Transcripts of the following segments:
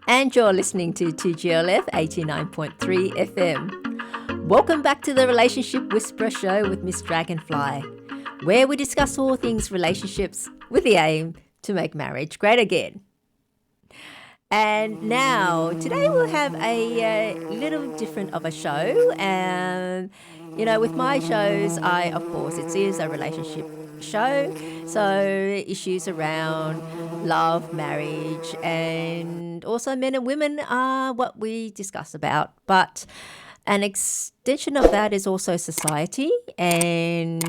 And you're listening to 2GLF 89.3 FM. Welcome back to the Relationship Whisperer Show with Miss Dragonfly, where we discuss all things relationships with the aim to make marriage great again. And now, today we'll have a little different of a show. And, with my shows, of course, it is a relationship show. So, issues around love, marriage, and also men and women are what we discuss about. But an extension of that is also society, and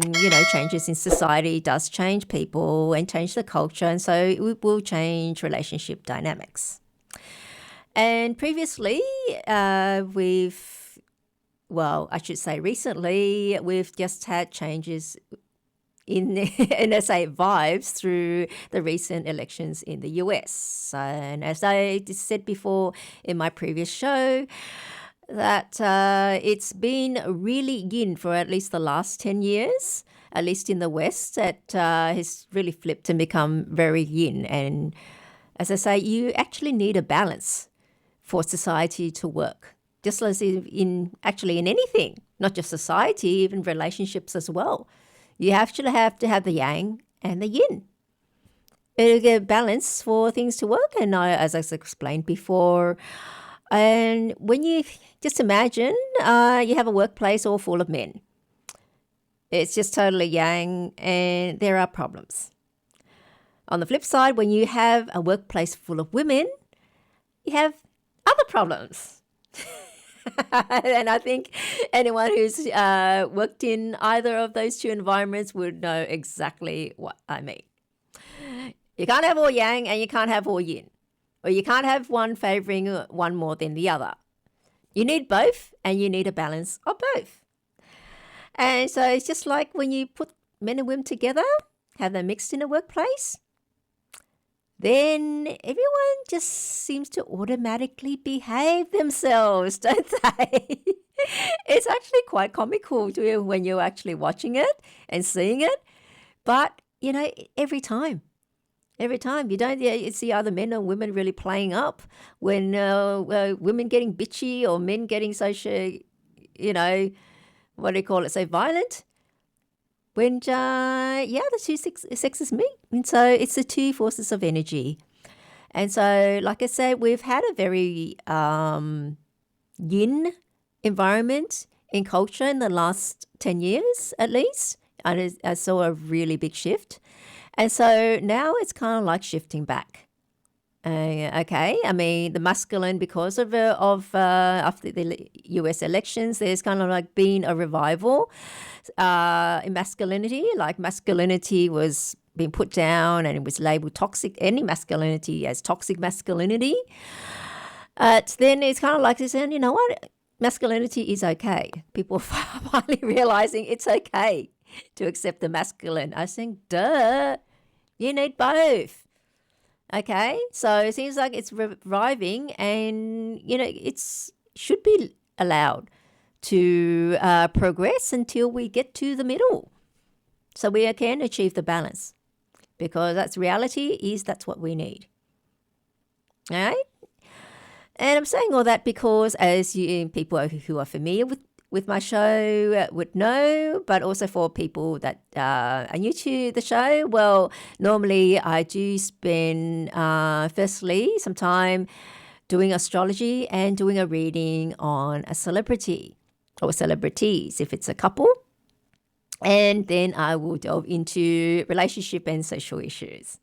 changes in society does change people and change the culture, and so it will change relationship dynamics. And previously, recently, we've just had changes in NSA vibes through the recent elections in the US. And as I said before in my previous show, that it's been really yin for at least the last 10 years, at least in the West, that has really flipped and become very yin. And as I say, you actually need a balance for society to work, just as in anything, not just society, even relationships as well. You actually have to have the yang and the yin. It'll get balance for things to work. And as I explained before, and when you just imagine you have a workplace all full of men, it's just totally yang and there are problems. On the flip side, when you have a workplace full of women, you have other problems. And I think anyone who's worked in either of those two environments would know exactly what I mean. You can't have all yang and you can't have all yin. Or you can't have one favoring one more than the other. You need both, and you need a balance of both. And so it's just like when you put men and women together, have them mixed in a workplace, then everyone just seems to automatically behave themselves, don't they? It's actually quite comical when you're actually watching it and seeing it. But, every time you don't see either men or women really playing up when women getting bitchy or men getting so, what do you call it, so violent. When, the two sexes meet. And so it's the two forces of energy. And so, like I said, we've had a very yin environment in culture in the last 10 years, at least. I saw a really big shift. And so now it's kind of like shifting back. Okay, I mean, the masculine, because of after the US elections, there's kind of like been a revival in masculinity. Like masculinity was being put down and it was labeled toxic, any masculinity as toxic masculinity. Then it's kind of like they're saying, you know what, masculinity is okay. People are finally realizing it's okay to accept the masculine. I think, duh, you need both. Okay, so it seems like it's reviving, and it's should be allowed to progress until we get to the middle, so we can achieve the balance, because that's reality. That's what we need. All right, and I'm saying all that because as people who are familiar with my show would know, but also for people that are new to the show, well, normally I do spend, firstly, some time doing astrology and doing a reading on a celebrity or celebrities if it's a couple. And then I will delve into relationship and social issues.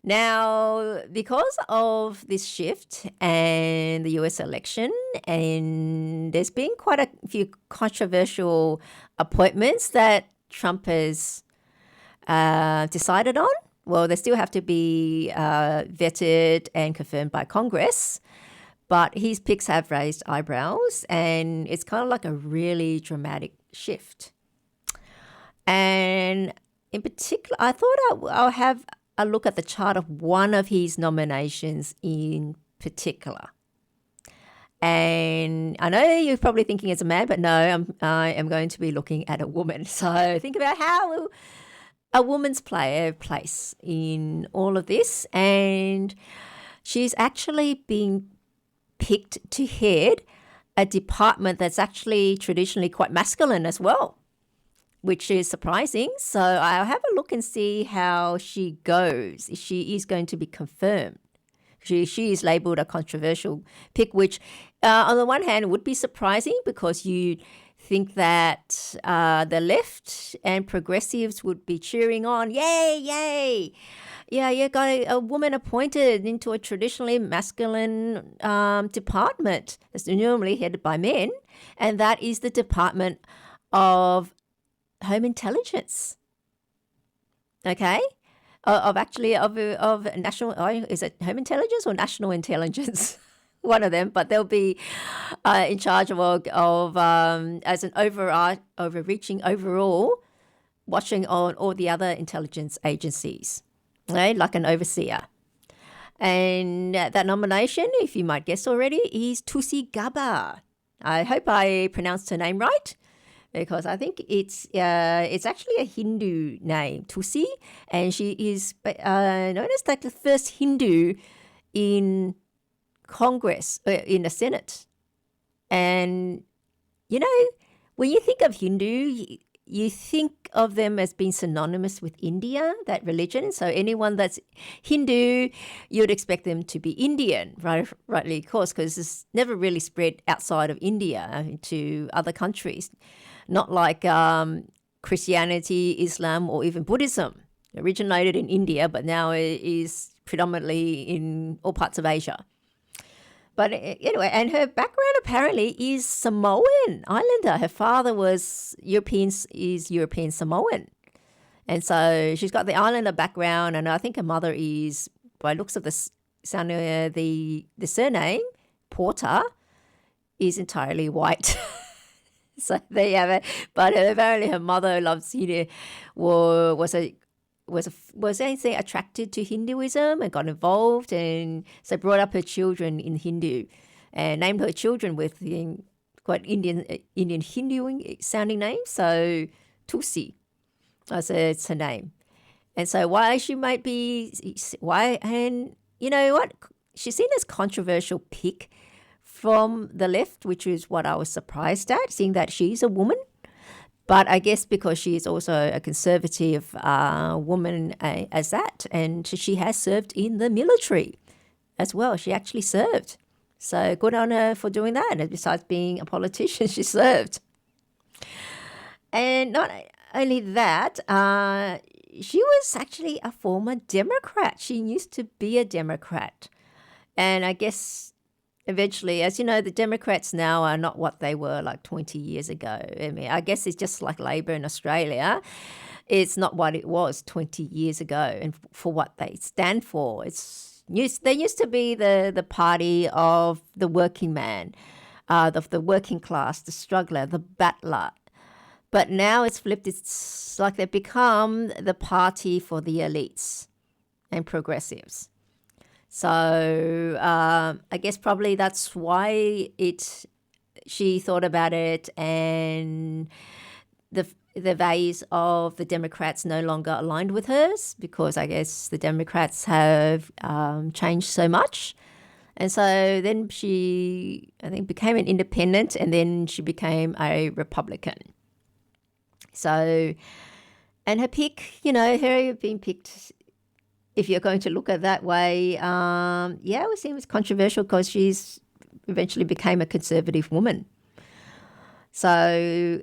Now, because of this shift and the US election, and there's been quite a few controversial appointments that Trump has decided on. Well, they still have to be vetted and confirmed by Congress, but his picks have raised eyebrows, and it's kind of like a really dramatic shift. And in particular, I thought I'll have a look at the chart of one of his nominations in particular. And I know you're probably thinking it's a man, but no, I am going to be looking at a woman. So think about how a woman's play a place in all of this. And she's actually been picked to head a department that's actually traditionally quite masculine as well, which is surprising. So I'll have a look and see how she goes. If she is going to be confirmed. She is labelled a controversial pick, which on the one hand would be surprising because you think that the left and progressives would be cheering on, yay, yay. Yeah, you got a woman appointed into a traditionally masculine department that's normally headed by men, and that is the Department of Home Intelligence. Okay? Of national, is it home intelligence or national intelligence? One of them, but they'll be in charge of as an overreaching overall, watching on all the other intelligence agencies, right? Like an overseer. And that nomination, if you might guess already, is Tulsi Gabbard. I hope I pronounced her name right, because I think it's actually a Hindu name, Tulsi, and she is known as like the first Hindu in Congress, in the Senate. And, when you think of Hindu, you think of them as being synonymous with India, that religion. So anyone that's Hindu, you'd expect them to be Indian, rightly, of course, because it's never really spread outside of India into other countries. Not like Christianity, Islam, or even Buddhism. It originated in India, but now it is predominantly in all parts of Asia. But anyway, and her background apparently is Samoan Islander. Her father is European Samoan. And so she's got the Islander background, and I think her mother is, by looks of the surname, Porter, is entirely white. So there you have it. But apparently her mother was anything attracted to Hinduism and got involved, and so brought up her children in Hindu and named her children with quite Indian Hindu sounding names. So Tulsi, it's her name. And so and you know what? She's seen as controversial pick from the left, which is what I was surprised at, seeing that she's a woman. But I guess because she is also a conservative woman as that, and she has served in the military as well. She actually served. So good on her for doing that. And besides being a politician, she served. And not only that, she was actually a former Democrat. She used to be a Democrat. And I guess eventually, as you know, the Democrats now are not what they were like 20 years ago. I mean, I guess it's just like Labor in Australia. It's not what it was 20 years ago, and for what they stand for. They used to be the party of the working man, of the working class, the struggler, the battler. But now it's flipped. It's like they've become the party for the elites and progressives. So I guess probably that's why she thought about it, and the values of the Democrats no longer aligned with hers, because I guess the Democrats have changed so much. And so then she, I think, became an independent, and then she became a Republican. So, and her pick, her being picked, if you're going to look at it that way, it would seem it's controversial because she's eventually became a conservative woman. So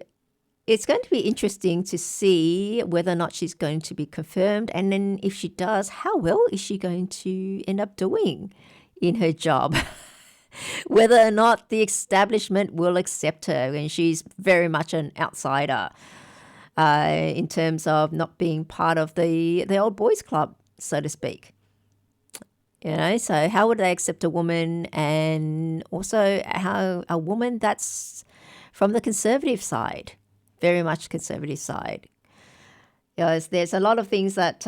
it's going to be interesting to see whether or not she's going to be confirmed. And then if she does, how well is she going to end up doing in her job? Whether or not the establishment will accept her. And she's very much an outsider in terms of not being part of the old boys club, so to speak. So how would they accept a woman, and also how a woman that's from the conservative side, very much conservative side. There's a lot of things that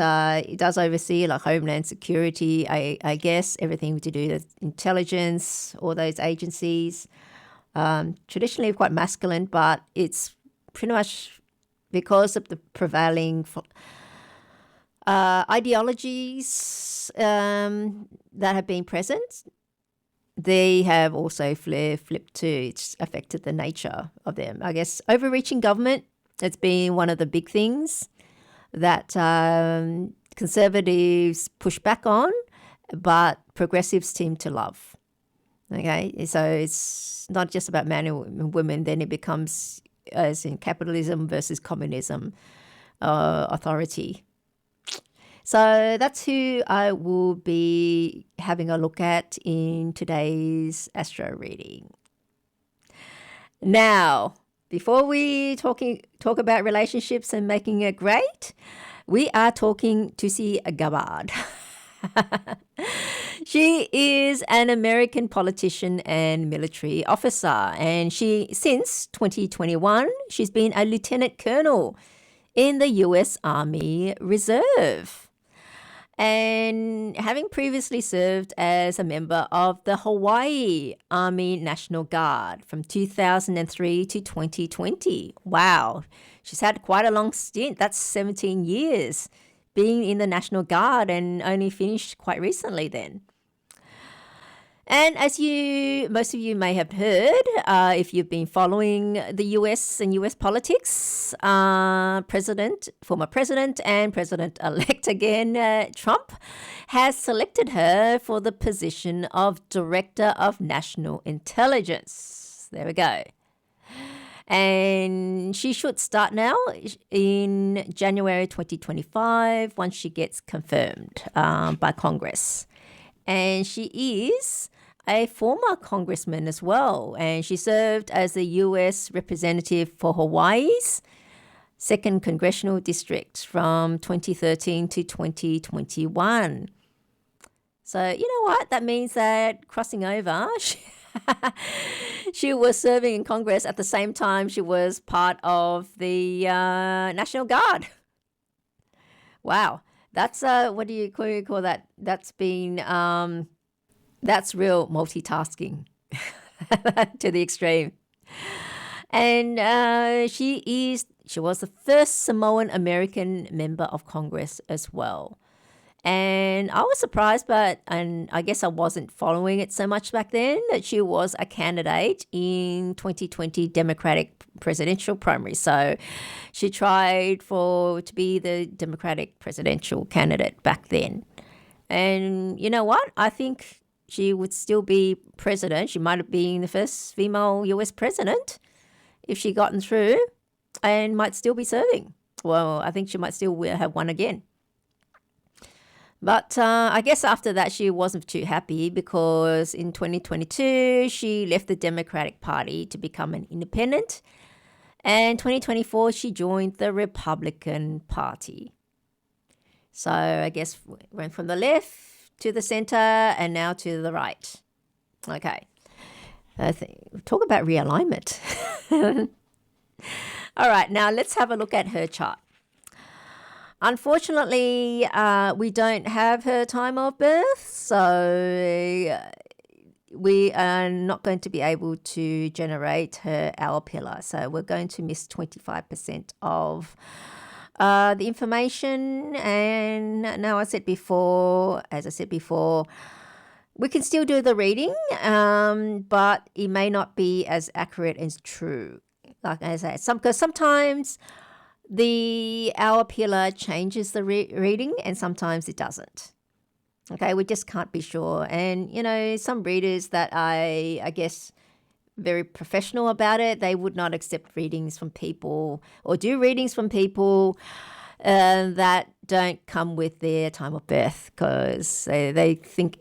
it does oversee, like Homeland Security, I guess, everything to do with intelligence, all those agencies. Traditionally quite masculine, but it's pretty much because of the prevailing Ideologies that have been present, they have also flipped too. It's affected the nature of them. I guess overreaching government, it's been one of the big things that conservatives push back on, but progressives seem to love. Okay, so it's not just about men and women, then it becomes, as in capitalism versus communism, authority. So that's who I will be having a look at in today's astro reading. Now, before we talk about relationships and making it great, we are talking Tulsi Gabbard. She is an American politician and military officer, and since 2021, she's been a lieutenant colonel in the U.S. Army Reserve. And having previously served as a member of the Hawaii Army National Guard from 2003 to 2020. Wow, she's had quite a long stint. That's 17 years being in the National Guard, and only finished quite recently then. And as most of you may have heard, if you've been following the US and US politics, former president and president-elect again, Trump, has selected her for the position of Director of National Intelligence. There we go. And she should start now in January 2025 once she gets confirmed by Congress. And she is a former congressman as well, and she served as the U.S. representative for Hawaii's 2nd Congressional District from 2013 to 2021. So you know what? That means that crossing over, she was serving in Congress at the same time she was part of the National Guard. Wow. That's what do you call that? That's been that's real multitasking to the extreme. And she was the first Samoan American member of Congress as well. And I was surprised, and I guess I wasn't following it so much back then, that she was a candidate in 2020 Democratic presidential primary. So she tried to be the Democratic presidential candidate back then. And you know what? I think she would still be president. She might have been the first female US president if she gotten through, and might still be serving. Well, I think she might still have won again. But I guess after that, she wasn't too happy because in 2022, she left the Democratic Party to become an independent. And 2024, she joined the Republican Party. So I guess went from the left to the center and now to the right. Okay. Talk about realignment. All right, now let's have a look at her chart. Unfortunately, we don't have her time of birth, so we are not going to be able to generate her hour pillar. So we're going to miss 25% of the information. And as I said before, we can still do the reading, but it may not be as accurate as true. Like I said, because sometimes the hour pillar changes the reading and sometimes it doesn't. Okay, we just can't be sure. And, some readers that I guess, very professional about it, they would not accept readings from people or do readings from people that don't come with their time of birth because they think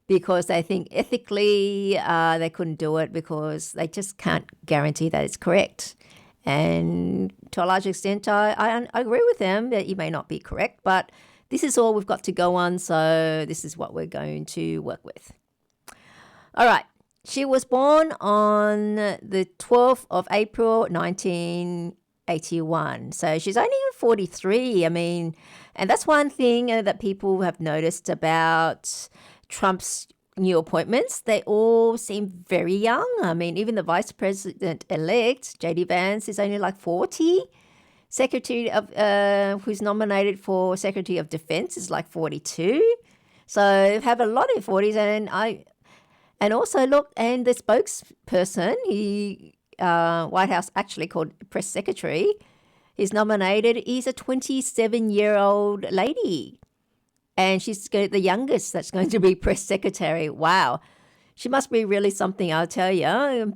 because they think ethically they couldn't do it because they just can't guarantee that it's correct. And to a large extent, I agree with them that you may not be correct, but this is all we've got to go on, so this is what we're going to work with. All right. She was born on the 12th of April, 1981. So she's only 43. And that's one thing that people have noticed about Trump's new appointments. They all seem very young. Even the vice president-elect, J.D. Vance, is only like 40. Secretary of who's nominated for Secretary of Defense is like 42. So have a lot in 40s, and also look, and the spokesperson, White House actually called press secretary, is nominated. Is a 27-year-old lady, and she's the youngest that's going to be press secretary. Wow. She must be really something, I'll tell you,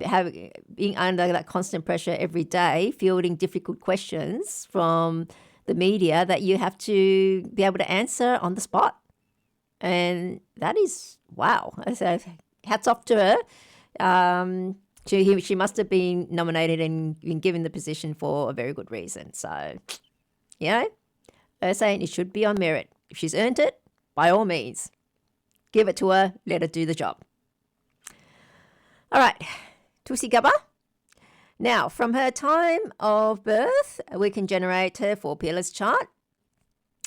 being under that constant pressure every day, fielding difficult questions from the media that you have to be able to answer on the spot. And that is, wow. So hats off to her. She must have been nominated and been given the position for a very good reason. So, her saying it should be on merit. If she's earned it, by all means, give it to her, let her do the job. All right, Tulsi Gabbard. Now, from her time of birth, we can generate her 4 pillars chart.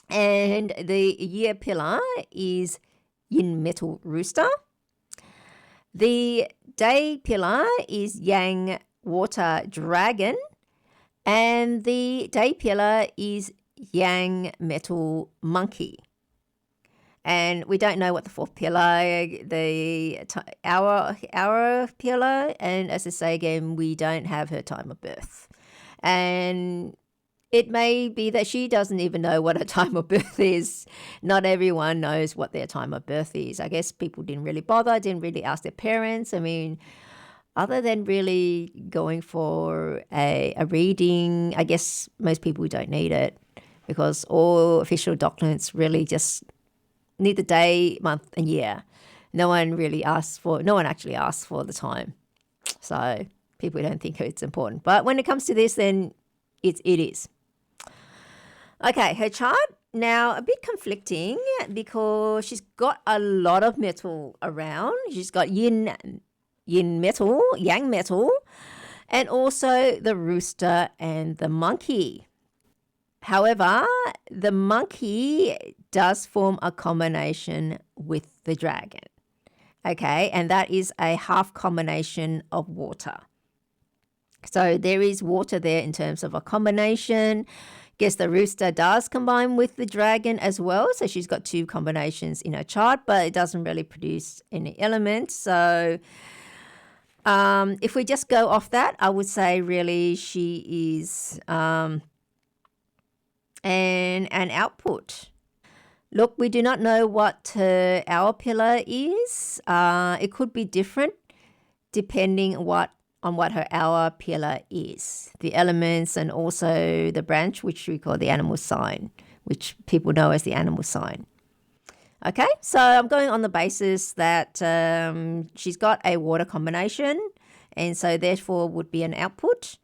And the year pillar is Yin Metal Rooster. The day pillar is Yang Water Dragon. And the day pillar is Yang Metal Monkey. And we don't know what the 4th pillar, the hour pillar, and as I say again, we don't have her time of birth. And it may be that she doesn't even know what her time of birth is. Not everyone knows what their time of birth is. I guess people didn't really bother, didn't really ask their parents. I mean, other than really going for a reading, I guess most people don't need it because all official documents really just need the day, month, and year. No one actually asks for the time. So people don't think it's important. But when it comes to this, then it is. Okay, her chart now a bit conflicting because she's got a lot of metal around. She's got yin metal, yang metal, and also the rooster and the monkey. However, the monkey does form a combination with the dragon. Okay, and that is a half combination of water. So there is water there in terms of a combination. Guess the rooster does combine with the dragon as well. So she's got 2 combinations in her chart, but it doesn't really produce any elements. So if we just go off that, I would say really she is an output. Look, we do not know what her hour pillar is. It could be different depending on what her hour pillar is. The elements and also the branch, which we call the animal sign, which people know as the animal sign. Okay, so I'm going on the basis that she's got a water combination and so therefore would be an output.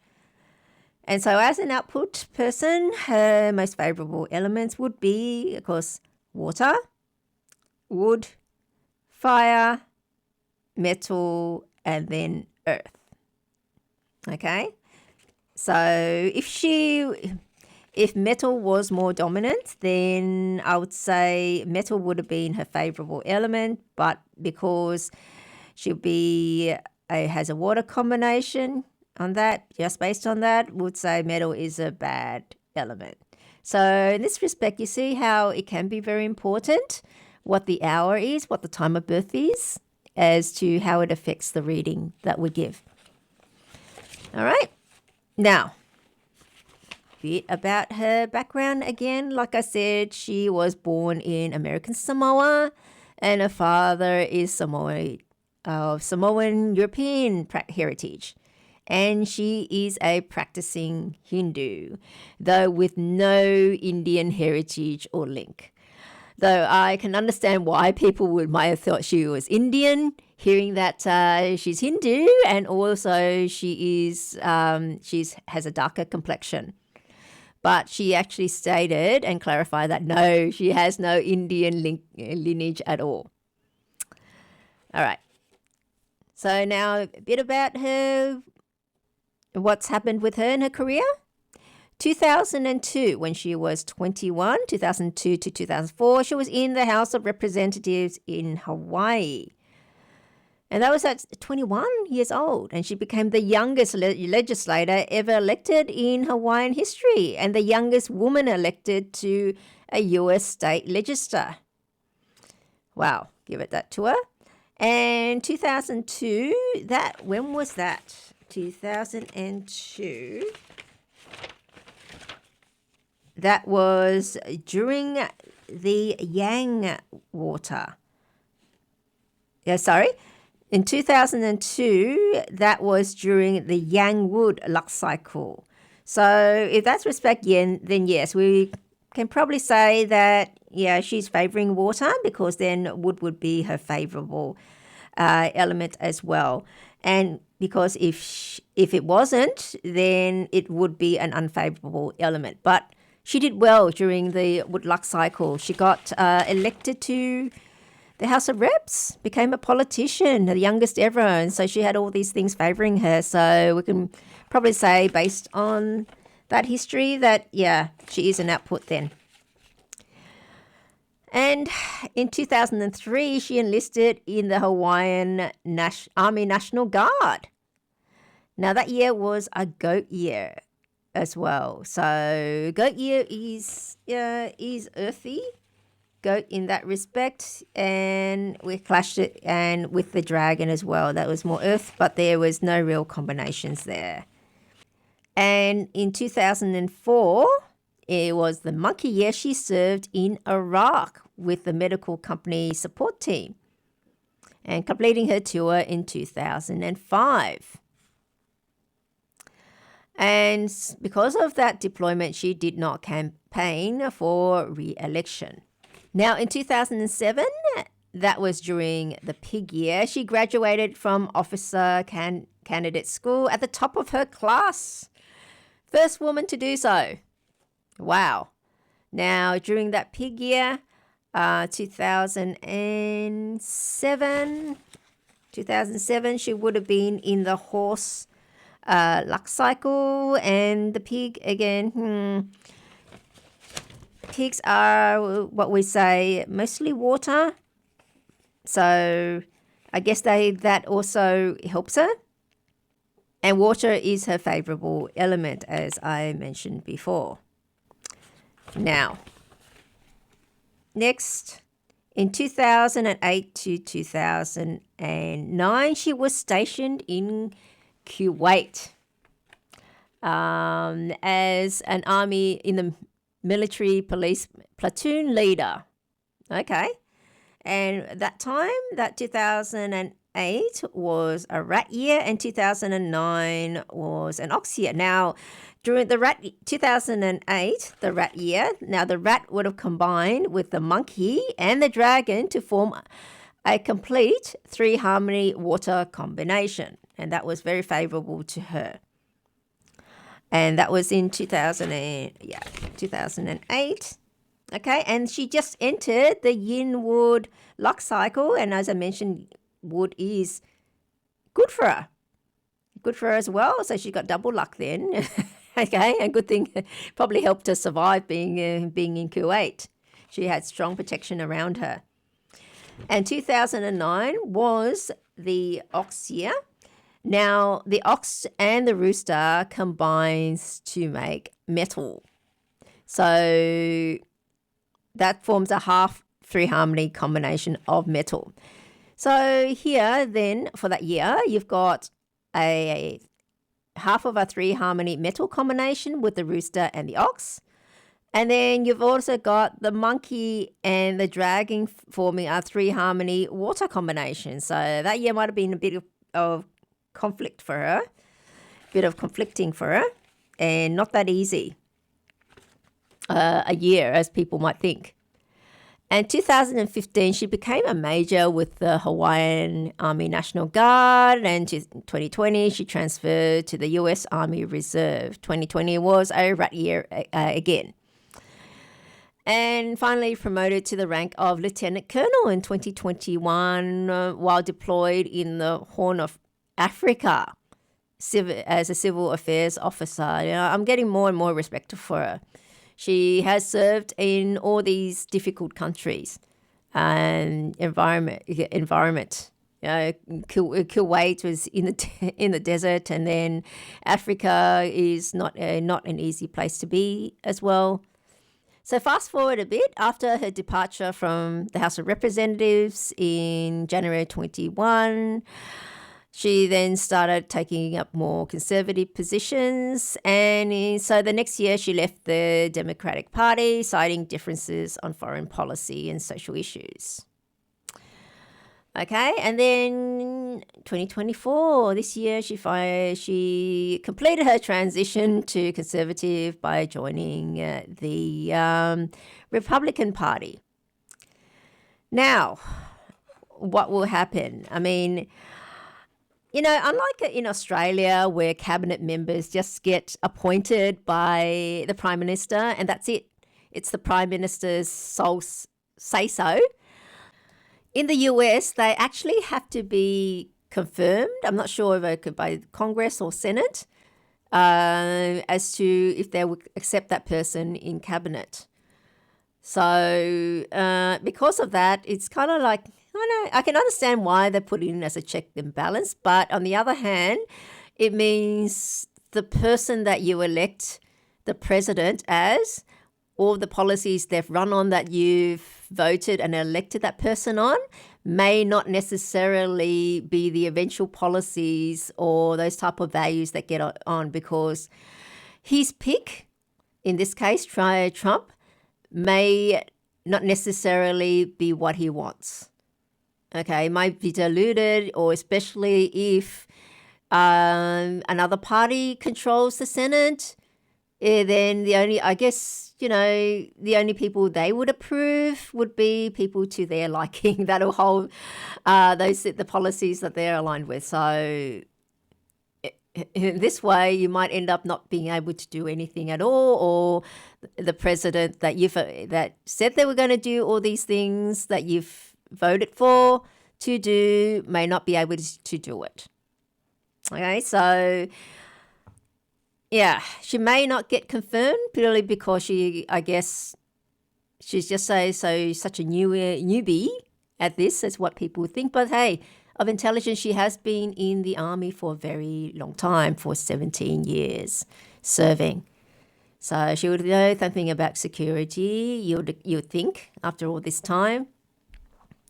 And so as an output person, her most favorable elements would be, of course, water, wood, fire, metal, and then earth. Okay? So if metal was more dominant, then I would say metal would have been her favorable element, but because has a water combination on that, just based on that, would say metal is a bad element. So in this respect, you see how it can be very important what the hour is, what the time of birth is, as to how it affects the reading that we give. All right. Now, a bit about her background again. Like I said, she was born in American Samoa, and her father is Samoan European heritage. And she is a practicing Hindu, though with no Indian heritage or link. Though I can understand why people might have thought she was Indian, hearing that she's Hindu, and also she has a darker complexion. But she actually stated and clarified that no, she has no Indian lineage at all. All right. So now a bit about her. What's happened with her in her career? 2002, when she was 21, 2002 to 2004, she was in the House of Representatives in Hawaii. And that was at 21 years old. And she became the youngest legislator ever elected in Hawaiian history and the youngest woman elected to a US state legislature. Wow, give it that to her. And 2002, when was that? 2002. That was during the Yang water. In 2002, that was during the Yang wood luck cycle. So if that's respect yen, then yes, we can probably say that, yeah, she's favoring water because then wood would be her favorable element as well. And because if it wasn't, then it would be an unfavorable element. But she did well during the wood luck cycle. She got elected to the House of Reps, became a politician, the youngest ever, and so she had all these things favoring her. So we can probably say, based on that history, that, yeah, she is an output then. And in 2003, she enlisted in the Hawaiian Army National Guard. Now, that year was a goat year as well. So goat year is earthy. Goat in that respect, and we clashed it and with the dragon as well. That was more earth, but there was no real combinations there. And in 2004, it was the monkey year. She served in Iraq with the medical company support team and completing her tour in 2005. And because of that deployment, she did not campaign for re-election. Now, in 2007, that was during the pig year, she graduated from officer candidate school at the top of her class. First woman to do so. Wow. Now, during that pig year, 2007, she would have been in the horse luck cycle, and the pig again, pigs are what we say mostly water, so I guess that also helps her, and water is her favorable element, as I mentioned before. Now, next, in 2008 to 2009, she was stationed in Kuwait as an army in the military police platoon leader. Okay. And that time, that 2008 was a rat year and 2009 was an ox year. Now, during the 2008, the rat year, now the rat would have combined with the monkey and the dragon to form a complete three-harmony water combination. And that was very favorable to her. And that was in 2008. Okay, and she just entered the yin wood luck cycle. And as I mentioned, wood is good for her. Good for her as well. So she got double luck then. Okay, and good thing probably helped her survive being in Kuwait. She had strong protection around her. And 2009 was the ox year. Now, the ox and the rooster combines to make metal. So that forms a half three-harmony combination of metal. So here then, for that year, you've got a half of a three-harmony metal combination with the rooster and the ox. And then you've also got the monkey and the dragon forming a three-harmony water combination. So that year might have been a bit of conflict for her, bit of conflicting for her, and not that easy a year, as people might think. And 2015, she became a major with the Hawaiian Army National Guard, and 2020, she transferred to the US Army Reserve. 2020 was a rat year again. And finally promoted to the rank of Lieutenant Colonel in 2021 while deployed in the Horn of Africa as a civil affairs officer. You know, I'm getting more and more respect for her. She has served in all these difficult countries and environment Kuwait was in the desert, and then Africa is not an easy place to be as well. So fast forward a bit, after her departure from the House of Representatives in January 21, she then started taking up more conservative positions, and so the next year she left the Democratic Party, citing differences on foreign policy and social issues. Okay, and then 2024, this year, she completed her transition to Conservative by joining the Republican Party. Now, what will happen? I mean, unlike in Australia where cabinet members just get appointed by the Prime Minister and that's it. It's the Prime Minister's sole say-so. In the US, they actually have to be confirmed. I'm not sure if it could by Congress or Senate as to if they would accept that person in cabinet. So because of that, it's kind of like, I can understand why they put it in as a check and balance. But on the other hand, it means the person that you elect the president as, all the policies they've run on that you've voted and elected that person on may not necessarily be the eventual policies or those type of values that get on, because his pick, in this case, try Trump, may not necessarily be what he wants. Okay, it might be diluted, or especially if another party controls the Senate, then the only people they would approve would be people to their liking that'll hold the policies that they're aligned with. So in this way, you might end up not being able to do anything at all, or the president that said they were going to do all these things that you've voted for to do may not be able to do it. Okay, so yeah, she may not get confirmed purely because she's just such a newbie at this, is what people think. But hey, of intelligence, she has been in the army for a very long time, for 17 years serving. So she would know something about security, you'd think, after all this time.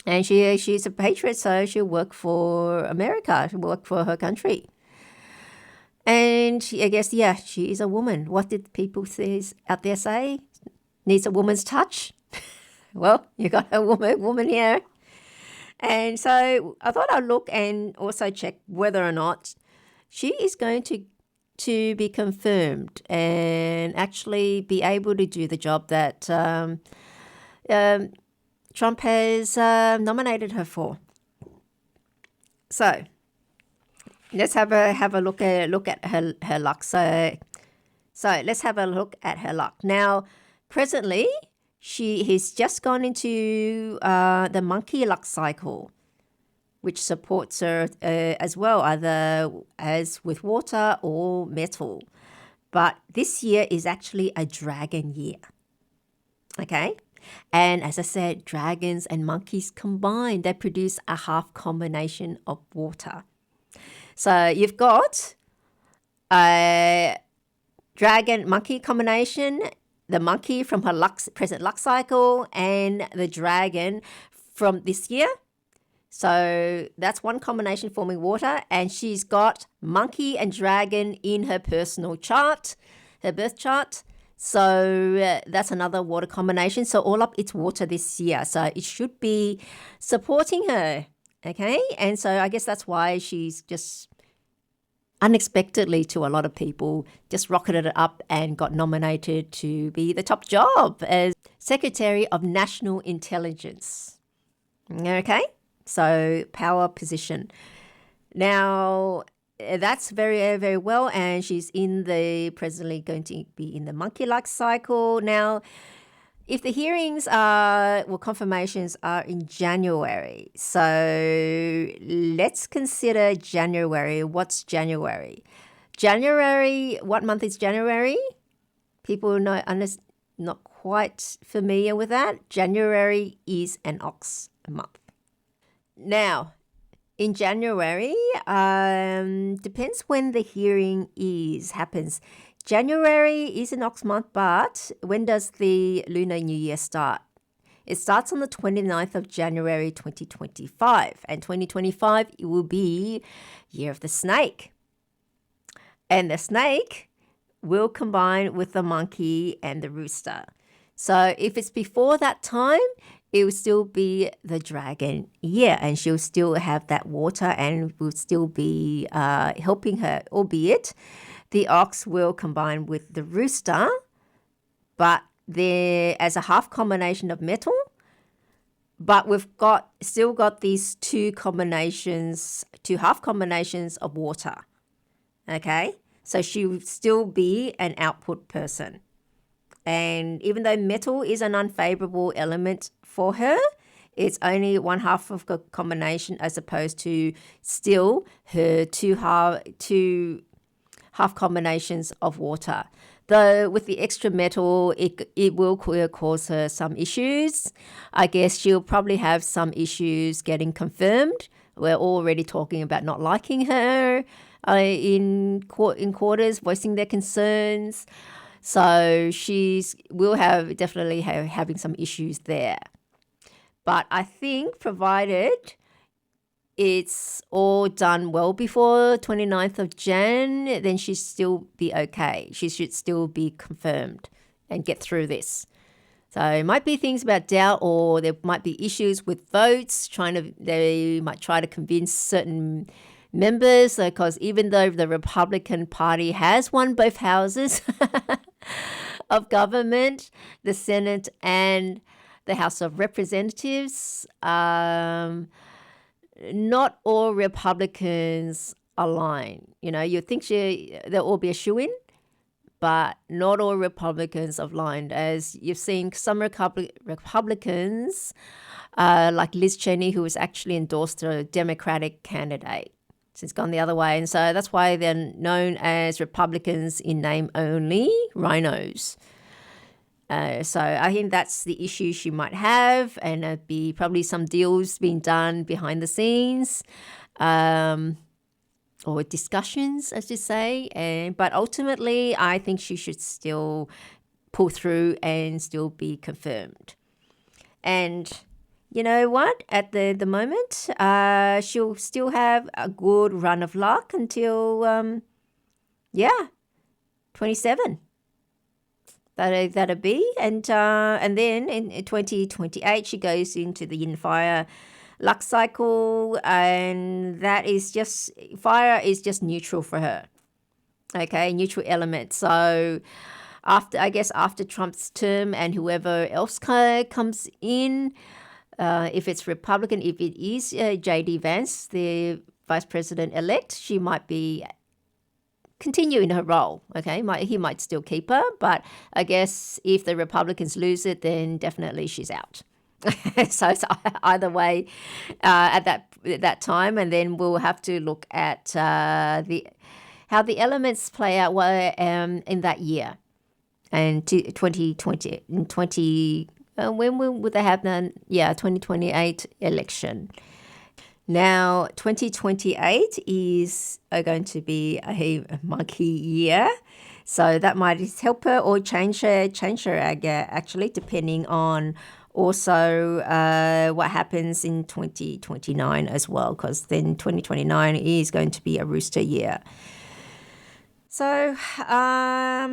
And she's a patriot, so she'll work for America, she'll work for her country. And she is a woman. What did people out there say? Needs a woman's touch? Well, you got a woman here. And so I thought I'd look and also check whether or not she is going to be confirmed and actually be able to do the job that Trump has nominated her for. So let's have a look at her luck. So let's have a look at her luck. Now, presently, she has just gone into the monkey luck cycle, which supports her as well, either as with water or metal. But this year is actually a dragon year. Okay? And as I said, dragons and monkeys combined, they produce a half combination of water. So you've got a dragon-monkey combination, the monkey from her present luck cycle, and the dragon from this year. So that's one combination forming water, and she's got monkey and dragon in her personal chart, her birth chart. So that's another water combination. So all up, it's water this year. So it should be supporting her, okay? And so I guess that's why she's just unexpectedly, to a lot of people, just rocketed it up and got nominated to be the top job as Secretary of National Intelligence. Okay? So power position. Now, that's very, very well, and she's presently going to be in the monkey-like cycle. Now, if the hearings confirmations are in January, so let's consider January. What's January? January, what month is January? People not quite familiar with that. January is an ox month. Now, In January, depends when the hearing happens. January is an ox month, but when does the Lunar New Year start? It starts on the 29th of January 2025, and 2025 it will be Year of the Snake. And the snake will combine with the monkey and the rooster. So if it's before that time, it will still be the dragon year, and she'll still have that water and will still be helping her, albeit the ox will combine with the rooster, but they're as a half combination of metal. But we've still got these two half combinations of water. Okay, so she will still be an output person. And even though metal is an unfavorable element for her, it's only one half of the combination as opposed to still her two half combinations of water. Though with the extra metal, it will cause her some issues. I guess she'll probably have some issues getting confirmed. We're already talking about not liking her in quarters, voicing their concerns. So will definitely having some issues there. But I think provided it's all done well before 29th of Jan, then she'd still be okay. She should still be confirmed and get through this. So it might be things about doubt, or there might be issues with votes. They might try to convince certain members, because even though the Republican Party has won both houses of government, the Senate and the House of Representatives, not all Republicans align. You'd think they'll all be a shoo-in, but not all Republicans aligned. As you've seen, some Republicans, like Liz Cheney, who has actually endorsed a Democratic candidate. So it's gone the other way. And so that's why they're known as Republicans in name only, rhinos. So I think that's the issue she might have, and there'd be probably some deals being done behind the scenes, or discussions, as you say. But ultimately, I think she should still pull through and still be confirmed. And you know what? At the moment, she'll still have a good run of luck until, 27. That'll be, and then in 2028 she goes into the yin fire luck cycle, and that is just fire is just neutral for her. Okay, neutral element. So after Trump's term and whoever else comes in, if it's Republican, if it is J.D. Vance, the vice president elect, she might be continue in her role. Okay, he might still keep her, but I guess if the Republicans lose it, then definitely she's out. So it's either way at that time, and then we'll have to look at how the elements play out in that year, and 2020 in 20. When would they have the 2028 election? Now, 2028 is going to be a monkey year, so that might help her or change her actually, depending on also what happens in 2029 as well, because then 2029 is going to be a rooster year. So, her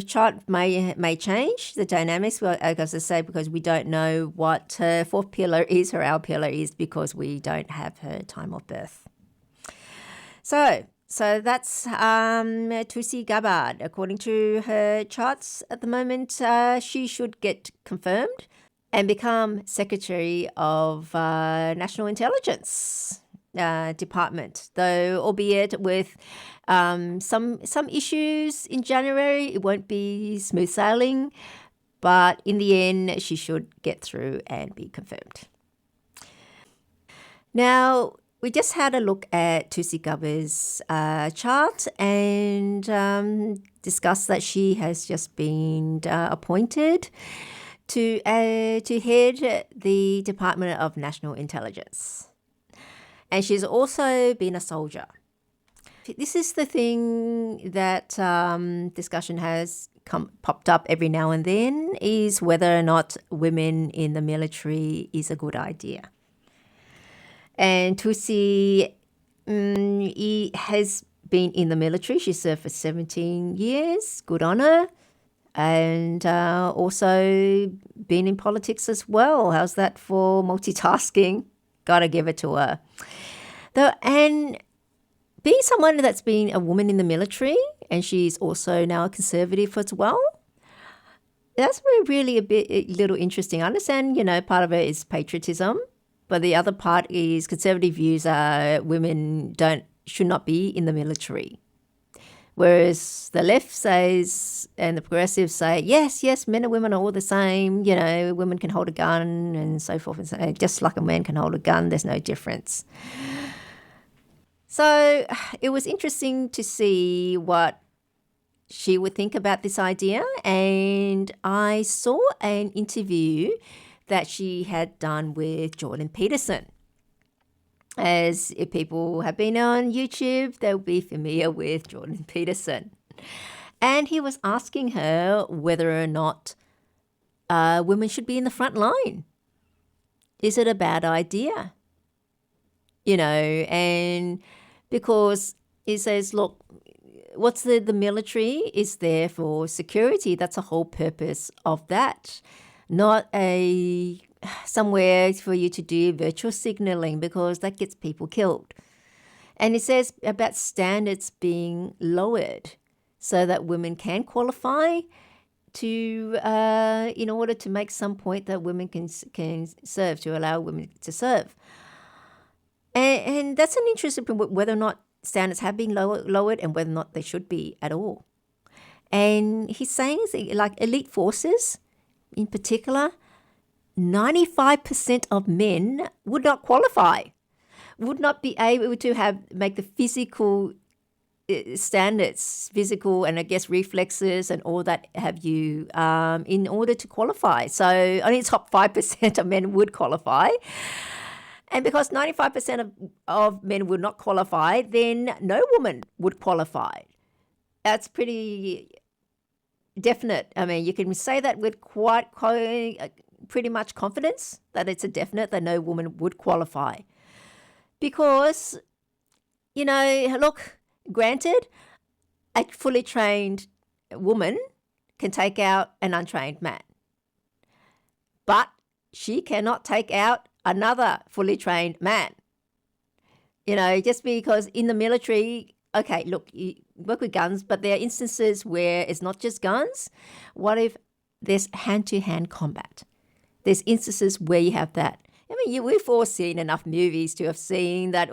chart may change the dynamics. Well, as I say, because we don't know what her fourth pillar is, her hour pillar is, because we don't have her time of birth. So that's Tulsi Gabbard. According to her charts at the moment, she should get confirmed and become Secretary of National Intelligence Department, though albeit with some issues in January. It won't be smooth sailing, but in the end, she should get through and be confirmed. Now, we just had a look at Tulsi Gabbard's chart and discussed that she has just been appointed to head the Department of National Intelligence. And she's also been a soldier. This is the thing that discussion has popped up every now and then, is whether or not women in the military is a good idea. And Tulsi has been in the military. She served for 17 years. Good on her. And also been in politics as well. How's that for multitasking? Gotta give it to her. And being someone that's been a woman in the military, and she's also now a conservative as well, that's really a little interesting. I understand, part of it is patriotism, but the other part is conservative views are women should not be in the military. Whereas the left says, and the progressives say, yes, men and women are all the same. Women can hold a gun and so forth. And so, just like a man can hold a gun, there's no difference. So it was interesting to see what she would think about this idea. And I saw an interview that she had done with Jordan Peterson. As if people have been on YouTube, they'll be familiar with Jordan Peterson. And he was asking her whether or not women should be in the front line. Is it a bad idea? And because he says, look, what's the military is there for security. That's the whole purpose of that. Not somewhere for you to do virtual signaling, because that gets people killed. And it says about standards being lowered so that women can qualify to in order to make some point that women can serve, to allow women to serve. And that's an interesting point, whether or not standards have been lowered and whether or not they should be at all. And he's saying, like elite forces in particular, 95% of men would not qualify, would not be able to make the physical standards, physical and I guess reflexes and all that have you in order to qualify. So only top 5% of men would qualify. And because 95% of men would not qualify, then no woman would qualify. That's pretty definite. I mean, you can say that with pretty much confidence that it's a definite that no woman would qualify. Because, look, granted, a fully trained woman can take out an untrained man. But she cannot take out another fully trained man. Just because in the military, okay, look, you work with guns, but there are instances where it's not just guns. What if there's hand-to-hand combat? There's instances where you have that. I mean, we've all seen enough movies to have seen that,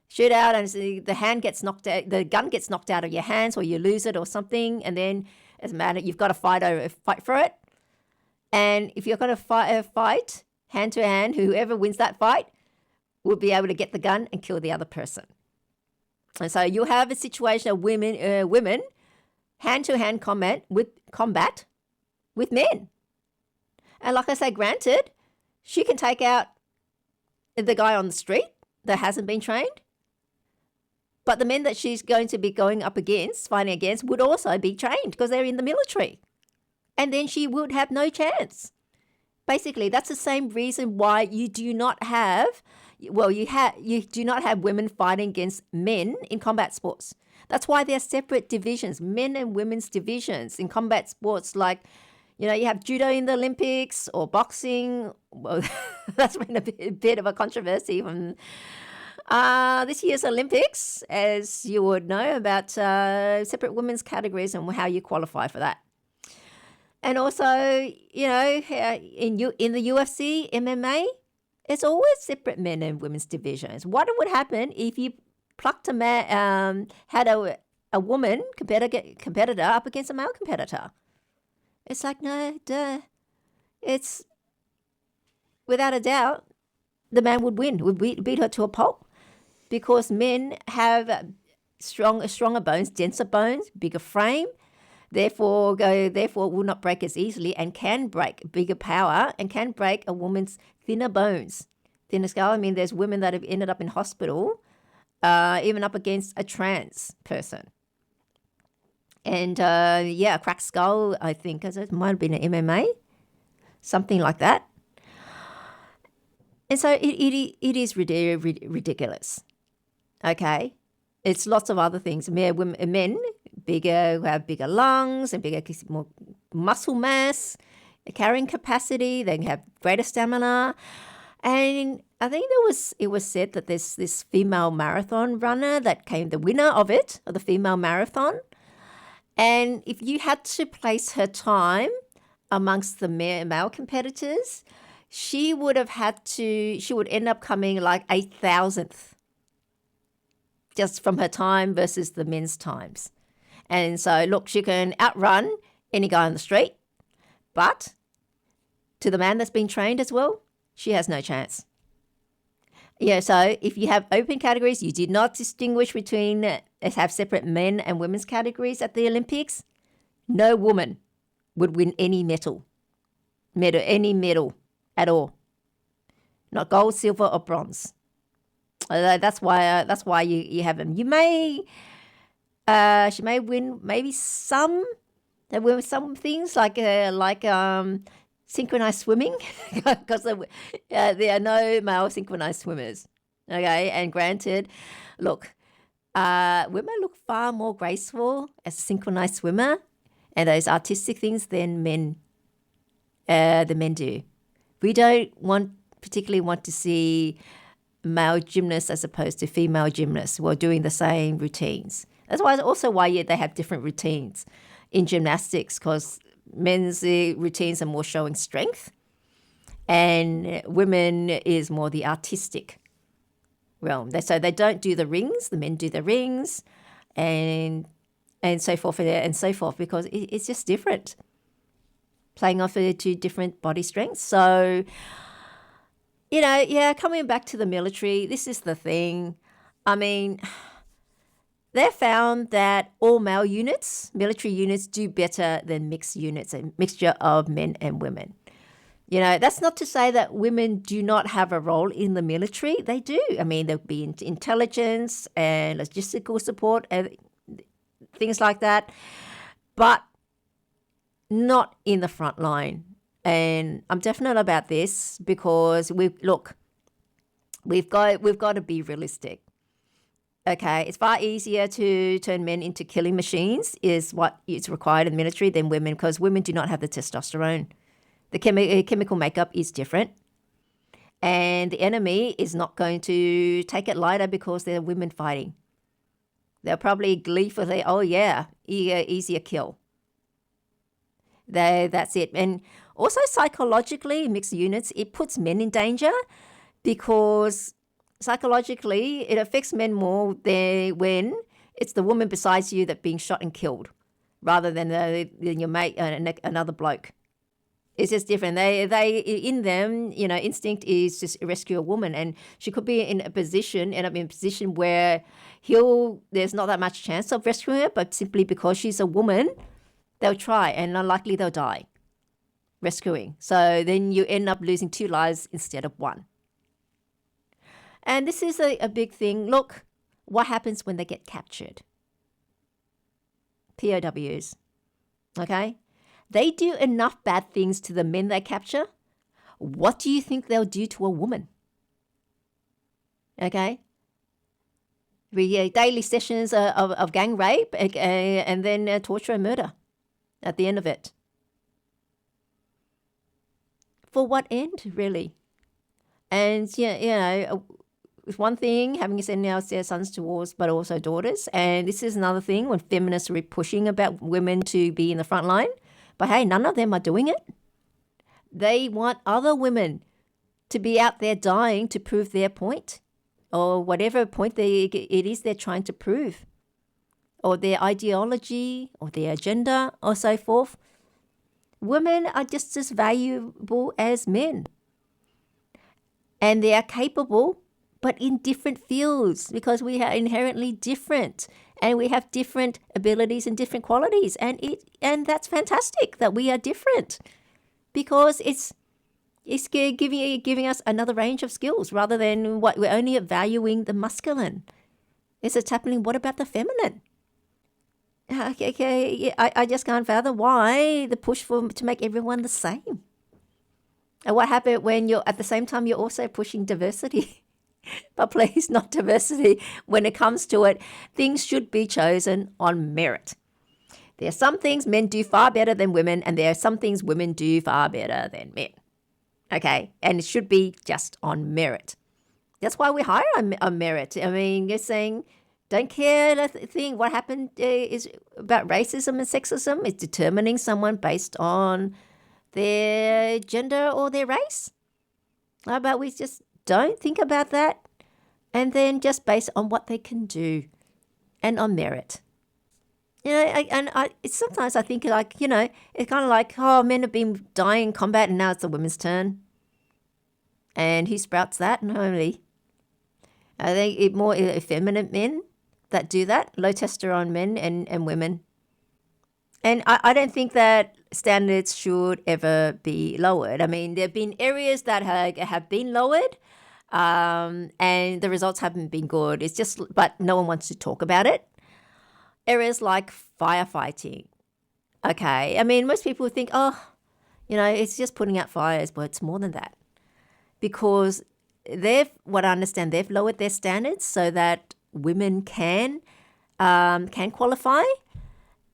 shoot out and the hand gets knocked out, the gun gets knocked out of your hands, or you lose it or something, and then as a matter, you've got to fight for it. And if you're going to fight hand to hand, whoever wins that fight will be able to get the gun and kill the other person. And so you have a situation of women hand-to-hand combat with men. And like I say, granted, she can take out the guy on the street that hasn't been trained, but the men that she's going to be fighting against, would also be trained because they're in the military. And then she would have no chance. Basically, that's the same reason why you do not have women fighting against men in combat sports. That's why there are separate divisions, men and women's divisions in combat sports. Like, you have judo in the Olympics or boxing. Well, that's been a bit of a controversy from this year's Olympics, as you would know, about separate women's categories and how you qualify for that. And also, in the UFC, MMA, it's always separate men and women's divisions. What would happen if you plucked a man, had a woman competitor up against a male competitor? It's like, no, duh. It's, without a doubt, the man would win, would beat her to a pulp, because men have stronger bones, denser bones, bigger frame. Therefore, will not break as easily and can break bigger power and can break a woman's thinner bones, thin scale. I mean, there's women that have ended up in hospital, even up against a trans person. And a cracked skull, I think, it might have been an MMA, something like that. And so it is ridiculous. Okay, it's lots of other things. Men bigger, who have bigger lungs and bigger, more muscle mass, carrying capacity. They have greater stamina. And I think it was said that there's this female marathon runner that came the winner of the female marathon. And if you had to place her time amongst the male competitors, she would end up coming like 8,000th just from her time versus the men's times. And so, look, she can outrun any guy on the street, but to the man that's been trained as well, she has no chance. Yeah, so if you have open categories, you did not distinguish between, have separate men and women's categories at the Olympics, no woman would win any medal at all. Not gold, silver, or bronze. That's why you have them. She may win maybe some things like synchronized swimming, because there are no male synchronized swimmers. Okay, and granted, look, women look far more graceful as a synchronized swimmer and those artistic things than men. The men do. We don't particularly want to see male gymnasts as opposed to female gymnasts who are doing the same routines. That's why they have different routines in gymnastics, because men's routines are more showing strength and women is more the artistic realm. So they don't do the rings, the men do the rings and so forth and so forth, because it's just different, playing off two different body strengths. So, coming back to the military, this is the thing. I mean, they found that all male units, military units, do better than mixed units, a mixture of men and women. That's not to say that women do not have a role in the military. They do. I mean, there'll be intelligence and logistical support and things like that, but not in the front line. And I'm definite about this because we've got to be realistic. Okay, it's far easier to turn men into killing machines is what is required in the military than women, because women do not have the testosterone. The chemical makeup is different. And the enemy is not going to take it lighter because they're women fighting. They'll probably gleefully, easier kill. That's it. And also psychologically, mixed units, it puts men in danger because psychologically it affects men more than when it's the woman besides you that's being shot and killed rather than your mate, another bloke. It's just different. They in them, instinct is just rescue a woman, and she could be end up in a position where there's not that much chance of rescuing her, but simply because she's a woman, they'll try, and unlikely they'll die rescuing. So then you end up losing 2 lives instead of 1. And this is a big thing. Look, what happens when they get captured? POWs, okay? They do enough bad things to the men they capture. What do you think they'll do to a woman? Okay? Daily sessions of gang rape and then torture and murder at the end of it. For what end, really? And, it's one thing having sent out their sons to wars, but also daughters. And this is another thing when feminists are pushing about women to be in the front line. But hey, none of them are doing it. They want other women to be out there dying to prove their point, or whatever point it is they're trying to prove, or their ideology, or their agenda, or so forth. Women are just as valuable as men. And they are capable, but in different fields, because we are inherently different. And we have different abilities and different qualities. And that's fantastic that we are different, because it's It's giving us another range of skills rather than what we're only valuing the masculine. It's happening. What about the feminine? Okay, yeah, I just can't fathom why the push to make everyone the same. And what happened when you're at the same time you're also pushing diversity? But please, not diversity. When it comes to it, things should be chosen on merit. There are some things men do far better than women, and there are some things women do far better than men. Okay, and it should be just on merit. That's why we hire on merit. I mean, you're saying, don't care the thing. What happened is about racism and sexism. It's determining someone based on their gender or their race. How about we just don't think about that and then just base on what they can do and on merit. Sometimes I think like, it's kind of like, oh, men have been dying in combat and now it's the women's turn. And who sprouts that? Normally, I think it more effeminate men that do that, low testosterone men and women. And I don't think that standards should ever be lowered. I mean, there have been areas that have been lowered, and the results haven't been good. It's just, but no one wants to talk about it. Areas like firefighting. Okay, I mean, most people think, oh, it's just putting out fires, but it's more than that. Because what I understand, they've lowered their standards so that women can qualify.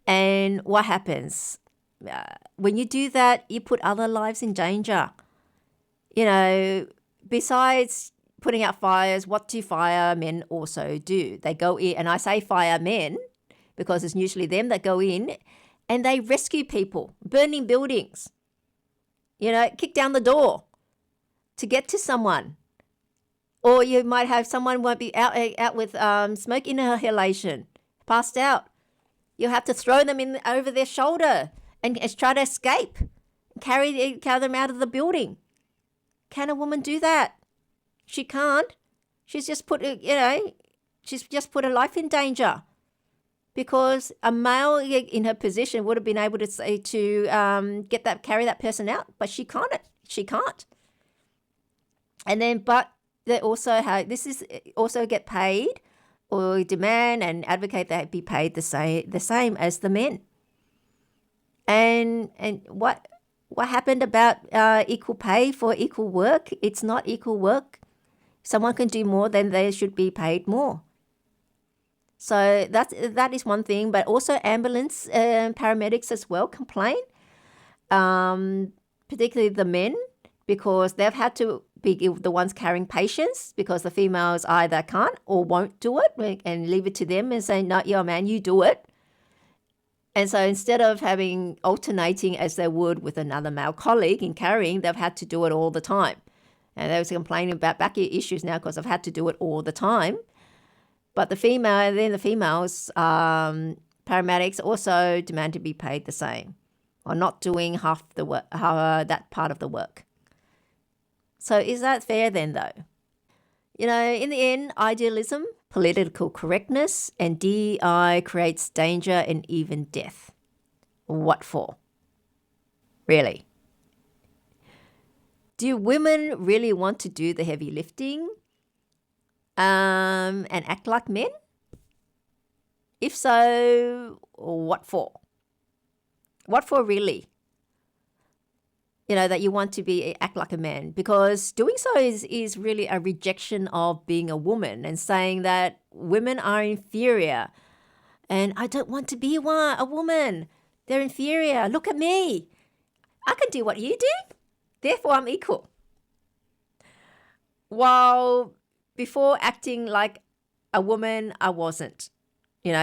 And what happens? When you do that, you put other lives in danger. Besides putting out fires, what do firemen also do? They go in, and I say firemen because it's usually them that go in, and they rescue people, burning buildings, kick down the door to get to someone. Or you might have someone won't be out with smoke inhalation, passed out. You'll have to throw them in over their shoulder and try to escape, carry them out of the building. Can a woman do that? She can't. She's just put her life in danger, because a male in her position would have been able to say carry that person out, but she can't. She can't. And then, but they also get paid or demand and advocate that be paid the same as the men. And what happened about equal pay for equal work? It's not equal work. Someone can do more, then they should be paid more. So that is one thing, but also ambulance paramedics as well complain, particularly the men, because they've had to be the ones carrying patients because the females either can't or won't do it and leave it to them and say, no, you're a man, you do it. And so instead of having alternating as they would with another male colleague in carrying, they've had to do it all the time. And they was complaining about back issues now because they've had to do it all the time. But the females, paramedics also demand to be paid the same, or not doing half the work, that part of the work. So is that fair then, though? In the end, idealism, political correctness, and DEI creates danger and even death. What for? Really? Do women really want to do the heavy lifting and act like men? If so, what for? What for really? That you want to act like a man, because doing so is really a rejection of being a woman and saying that women are inferior. And I don't want to be a woman. They're inferior. Look at me. I can do what you do. Therefore, I'm equal. While before acting like a woman, I wasn't.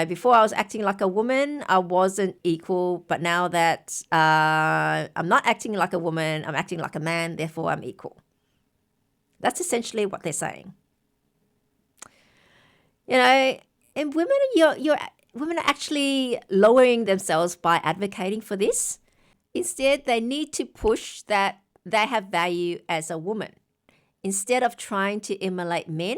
Before I was acting like a woman, I wasn't equal. But now that I'm not acting like a woman, I'm acting like a man, therefore I'm equal. That's essentially what they're saying. And women, women are actually lowering themselves by advocating for this. Instead, they need to push that they have value as a woman. Instead of trying to emulate men,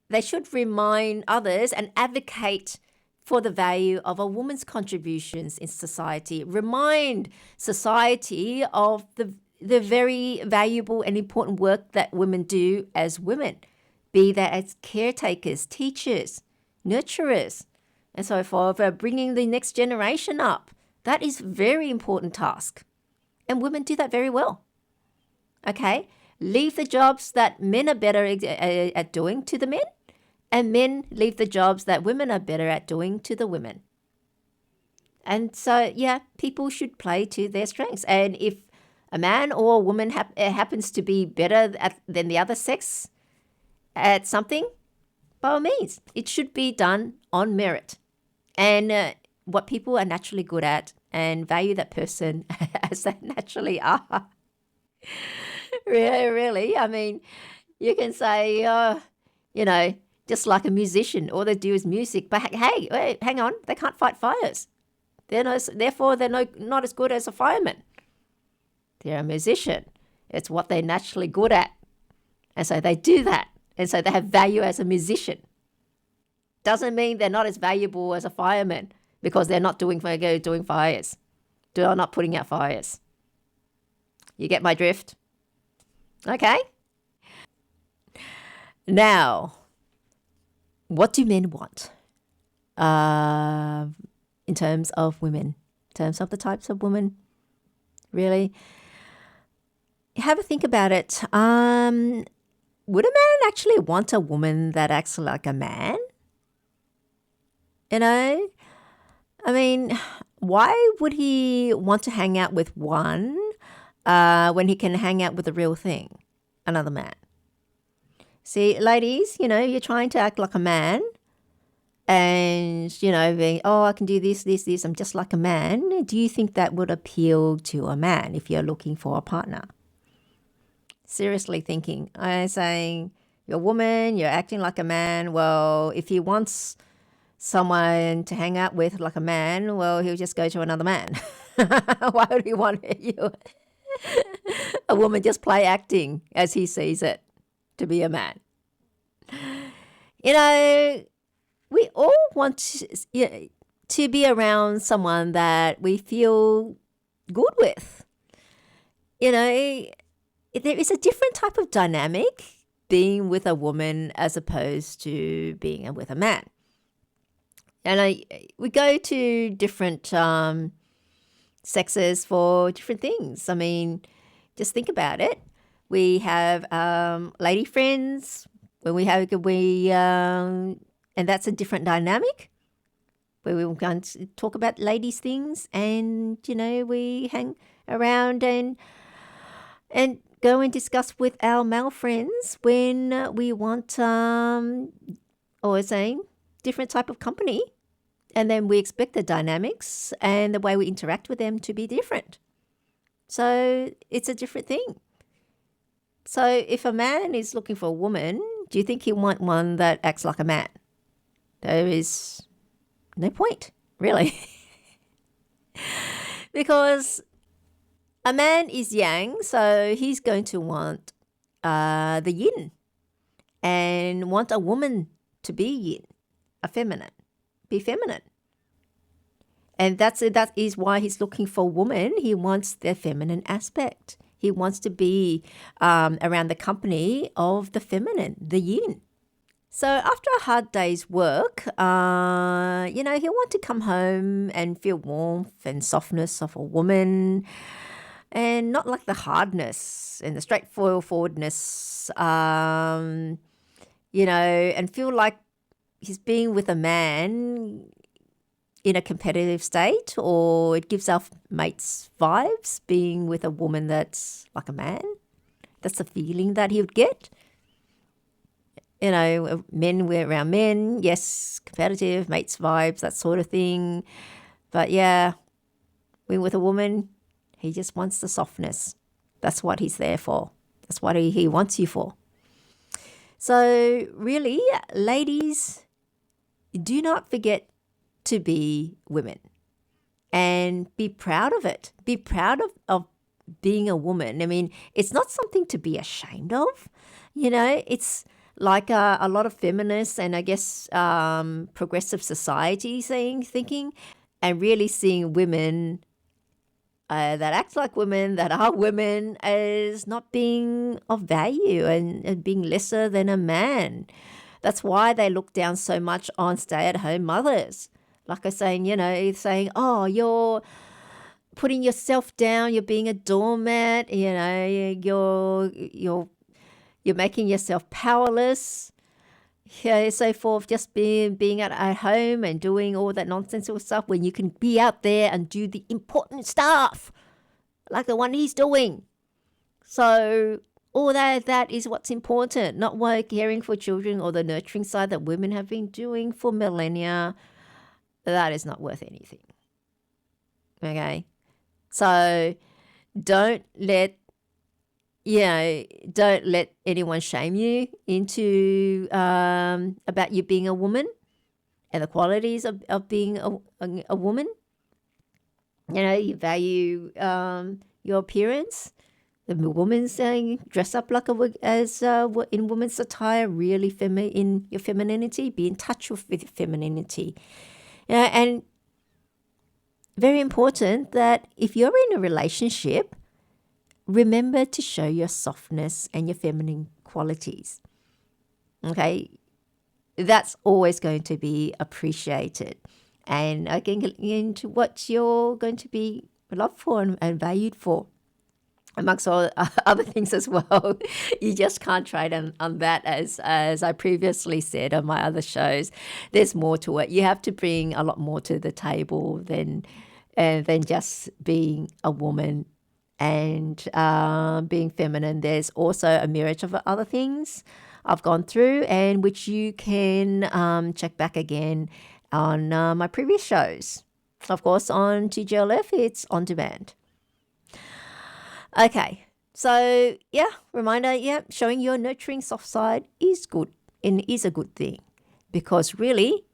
they should remind others and advocate for the value of a woman's contributions in society. Remind society of the very valuable and important work that women do as women, be that as caretakers, teachers, nurturers, and so forth, bringing the next generation up. That is a very important task. And women do that very well. Okay? Leave the jobs that men are better at doing to the men, and men leave the jobs that women are better at doing to the women. And so, yeah, people should play to their strengths. And if a man or a woman happens to be better than the other sex at something, by all means, it should be done on merit and what people are naturally good at, and value that person as they naturally are. Really. I mean, you can say, just like a musician, all they do is music. But hey, wait, hang on, they can't fight fires. Therefore, they're not as good as a fireman. They're a musician. It's what they're naturally good at. And so they do that. And so they have value as a musician. Doesn't mean they're not as valuable as a fireman because they're not doing fires. They're not putting out fires. You get my drift? Okay. Now, what do men want in terms of women, in terms of the types of women? Really? Have a think about it. Would a man actually want a woman that acts like a man? I mean, why would he want to hang out with one when he can hang out with the real thing, another man? See, ladies, you're trying to act like a man and, being, I can do this, I'm just like a man. Do you think that would appeal to a man if you're looking for a partner? Seriously thinking. I'm saying, you're a woman, you're acting like a man. Well, if he wants someone to hang out with like a man, well, he'll just go to another man. Why would he want you? A woman just play acting as he sees it to be a man. We all want to be around someone that we feel good with. There is a different type of dynamic being with a woman as opposed to being with a man. And we go to different sexes for different things. I mean, just think about it. We have lady friends when and that's a different dynamic where we will go and talk about ladies' things, and we hang around and go and discuss with our male friends when we want different type of company, and then we expect the dynamics and the way we interact with them to be different. So it's a different thing. So if a man is looking for a woman, do you think he'll want one that acts like a man? There is no point, really. Because a man is yang, so he's going to want the yin and want a woman to be yin, be feminine. And that is why he's looking for a woman. He wants the feminine aspect. He wants to be around the company of the feminine, the yin. So after a hard day's work, he'll want to come home and feel warmth and softness of a woman, and not like the hardness and the straightforwardness, and feel like he's being with a man in a competitive state, or it gives off mates vibes being with a woman that's like a man. That's the feeling that he would get. Men, we're around men, yes, competitive, mates vibes, that sort of thing. But yeah, being with a woman, he just wants the softness. That's what he's there for. That's what he wants you for. So really, ladies, do not forget to be women and be proud of it. Be proud of being a woman. I mean, it's not something to be ashamed of. It's like a lot of feminists and I guess progressive society thinking and really seeing women that act like women, that are women, as not being of value and being lesser than a man. That's why they look down so much on stay-at-home mothers. Like I was saying, saying, oh, you're putting yourself down, you're being a doormat, you're making yourself powerless. Yeah, so forth, just being at home and doing all that nonsensical stuff when you can be out there and do the important stuff like the one he's doing. So all that is what's important, not what caring for children or the nurturing side that women have been doing for millennia. That is not worth anything. Okay? So don't let anyone shame you into about you being a woman and the qualities of being a woman. You value your appearance. The woman saying dress up like in women's attire, really in your femininity, be in touch with femininity. And very important that if you're in a relationship, remember to show your softness and your feminine qualities. Okay? That's always going to be appreciated. And again, into what you're going to be loved for and valued for, amongst all other things as well. You just can't trade on that, as I previously said on my other shows. There's more to it. You have to bring a lot more to the table than just being a woman and being feminine. There's also a myriad of other things I've gone through, and which you can check back again on my previous shows. Of course, on TGLF, it's on demand. Okay, so reminder, showing your nurturing soft side is good and is a good thing, because really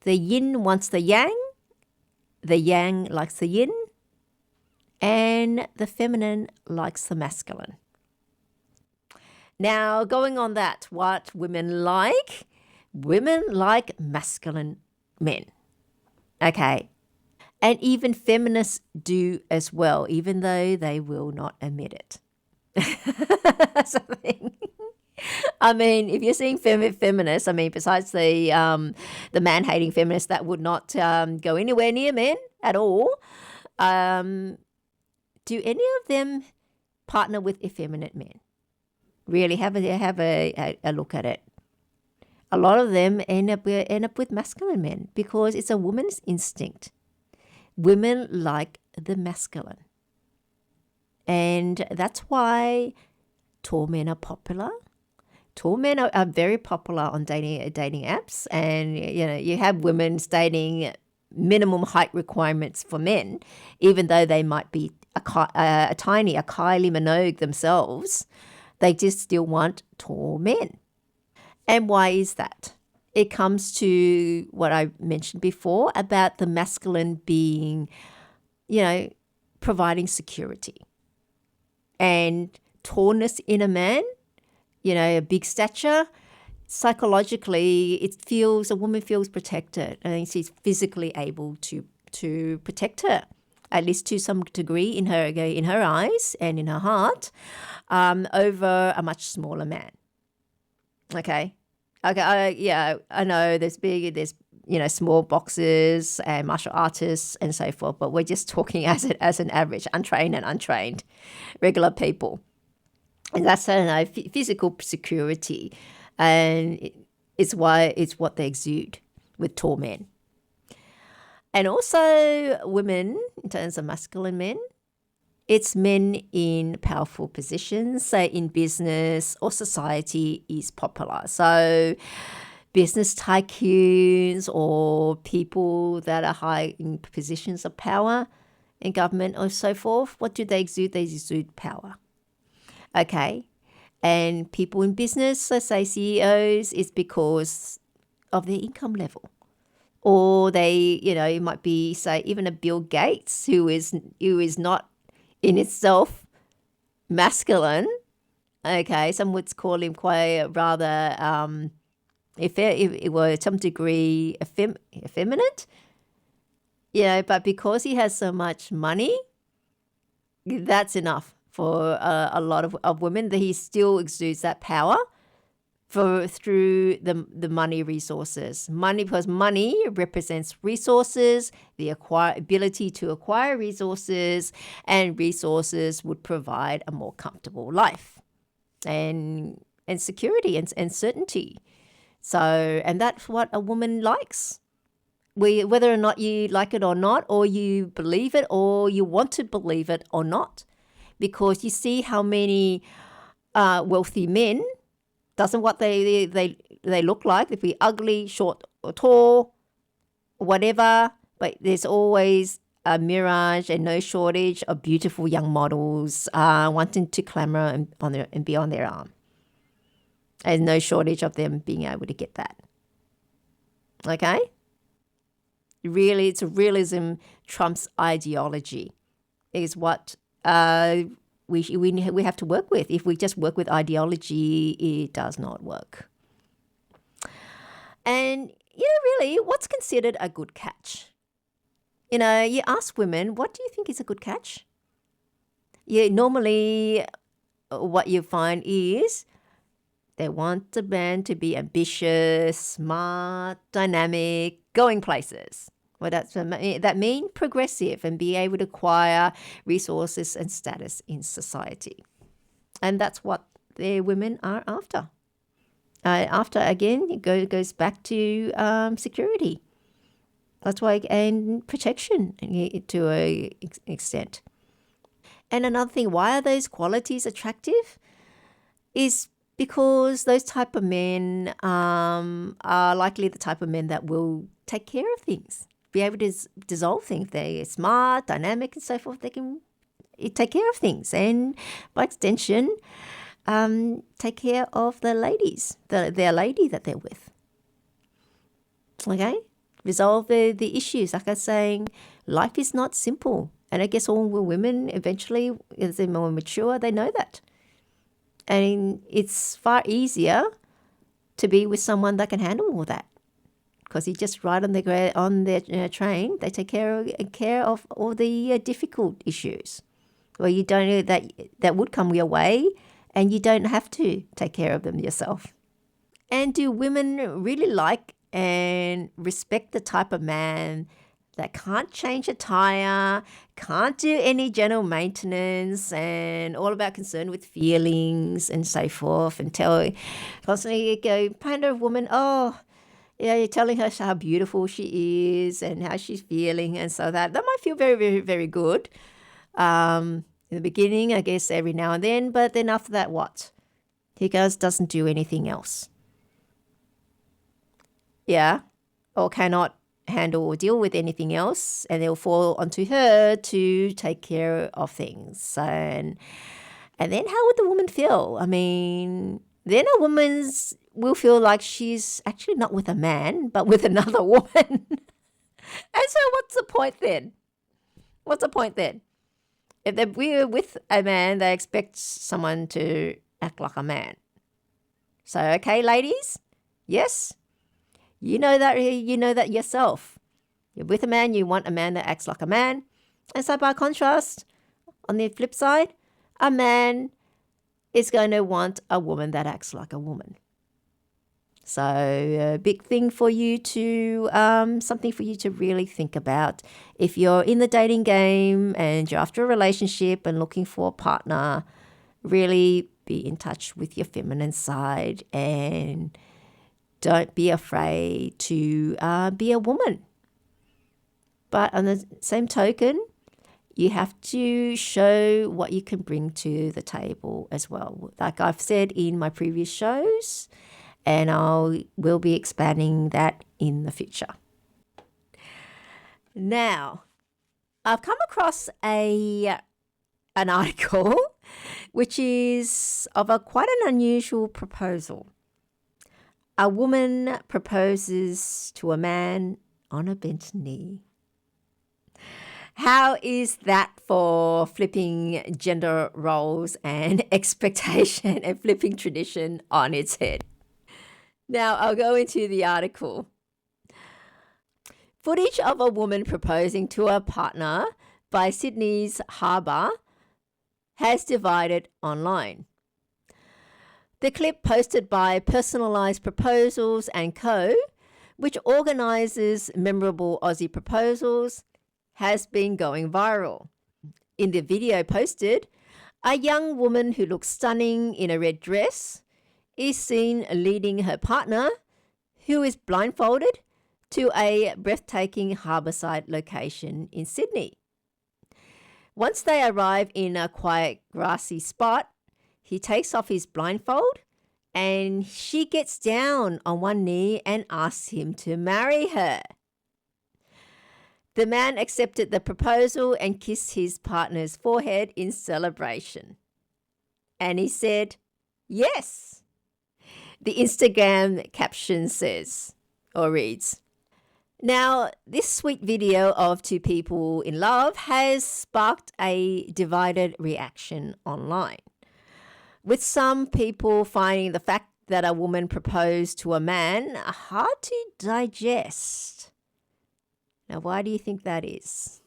the yin wants the yang likes the yin, and the feminine likes the masculine. Now, going on that, what women like masculine men. Okay. And even feminists do as well, even though they will not admit it. I mean, if you're seeing feminists, besides the man-hating feminists that would not go anywhere near men at all, do any of them partner with effeminate men? Really have a look at it. A lot of them end up with masculine men because it's a woman's instinct. Women like the masculine. And that's why tall men are popular. Tall men are very popular on dating apps. And, you have women stating minimum height requirements for men, even though they might be a Kylie Minogue themselves. They just still want tall men. And why is that? It comes to what I mentioned before about the masculine being, providing security. And tallness in a man, a big stature, psychologically, a woman feels protected. And she's physically able to protect her, at least to some degree in her eyes and in her heart, over a much smaller man. Okay. I know there's small boxers and martial artists and so forth, but we're just talking as an average, untrained and untrained, regular people. And that's physical security, and it's what they exude with tall men. And also women, in terms of masculine men, it's men in powerful positions, say in business or society is popular. So business tycoons or people that are high in positions of power in government or so forth, what do they exude? They exude power. Okay. And people in business, let's say CEOs, is because of their income level. Or they, it might be, say, even a Bill Gates who is not in itself masculine. Okay, some would call him quite rather, if it were to some degree effeminate. But because he has so much money, That's enough for a lot of women. That he still exudes that power through the money resources. Money, because money represents resources, the ability to acquire resources, and resources would provide a more comfortable life and security and certainty. So, and that's what a woman likes. Whether or not you like it or not, or you believe it, or you want to believe it or not, because you see how many wealthy men, doesn't what they look like, if we're ugly, short or tall, whatever, but there's always a mirage and no shortage of beautiful young models wanting to clamor and be on their arm. And no shortage of them being able to get that. Okay? Really, it's realism trumps ideology is what we have to work with. If we just work with ideology, it does not work. And, really, what's considered a good catch? You ask women, what do you think is a good catch? Normally what you find is they want the man to be ambitious, smart, dynamic, going places. Well, that mean progressive and be able to acquire resources and status in society. And that's what their women are after. Again, it goes back to security. That's why, and protection to an extent. And another thing, why are those qualities attractive? Is because those type of men are likely the type of men that will take care of things, be able to dissolve things. They're smart, dynamic, and so forth. They can take care of things, and by extension, take care of the ladies, their lady that they're with. Okay? Resolve the issues. Like I was saying, life is not simple. And I guess all women eventually, as they're more mature, they know that. And it's far easier to be with someone that can handle all that, because you just ride on their train. They take care of all the difficult issues, where you don't know that would come your way, and you don't have to take care of them yourself. And do women really like and respect the type of man that can't change a tire, can't do any general maintenance, and all about concern with feelings and so forth, and constantly go pander a woman, you're telling her how beautiful she is and how she's feeling, and so that might feel very, very, very good in the beginning, I guess, every now and then, but then after that, what? He doesn't do anything else. Yeah, or cannot handle or deal with anything else, and it'll fall onto her to take care of things. And then how would the woman feel? I mean, then a woman will feel like she's actually not with a man, but with another woman. And so what's the point then? If we're with a man, they expect someone to act like a man. So, okay, ladies, yes, you know that yourself. You're with a man, you want a man that acts like a man. And so by contrast, on the flip side, a man is going to want a woman that acts like a woman. So a big thing for you to, something for you to really think about. If you're in the dating game and you're after a relationship and looking for a partner, really be in touch with your feminine side, and don't be afraid to be a woman. But on the same token, you have to show what you can bring to the table as well. Like I've said in my previous shows, and we'll be expanding that in the future. Now, I've come across an article which is of quite an unusual proposal. A woman proposes to a man on a bent knee. How is that for flipping gender roles and expectation and flipping tradition on its head? Now, I'll go into the article. Footage of a woman proposing to a partner by Sydney's harbour has divided online. The clip, posted by Personalised Proposals & Co., which organises memorable Aussie proposals, has been going viral. In the video posted, a young woman who looks stunning in a red dress is seen leading her partner, who is blindfolded, to a breathtaking harbourside location in Sydney. Once they arrive in a quiet grassy spot, he takes off his blindfold and she gets down on one knee and asks him to marry her. The man accepted the proposal and kissed his partner's forehead in celebration. And he said, yes. The Instagram caption says, or reads, now, this sweet video of two people in love has sparked a divided reaction online, with some people finding the fact that a woman proposed to a man hard to digest. Now, why do you think that is?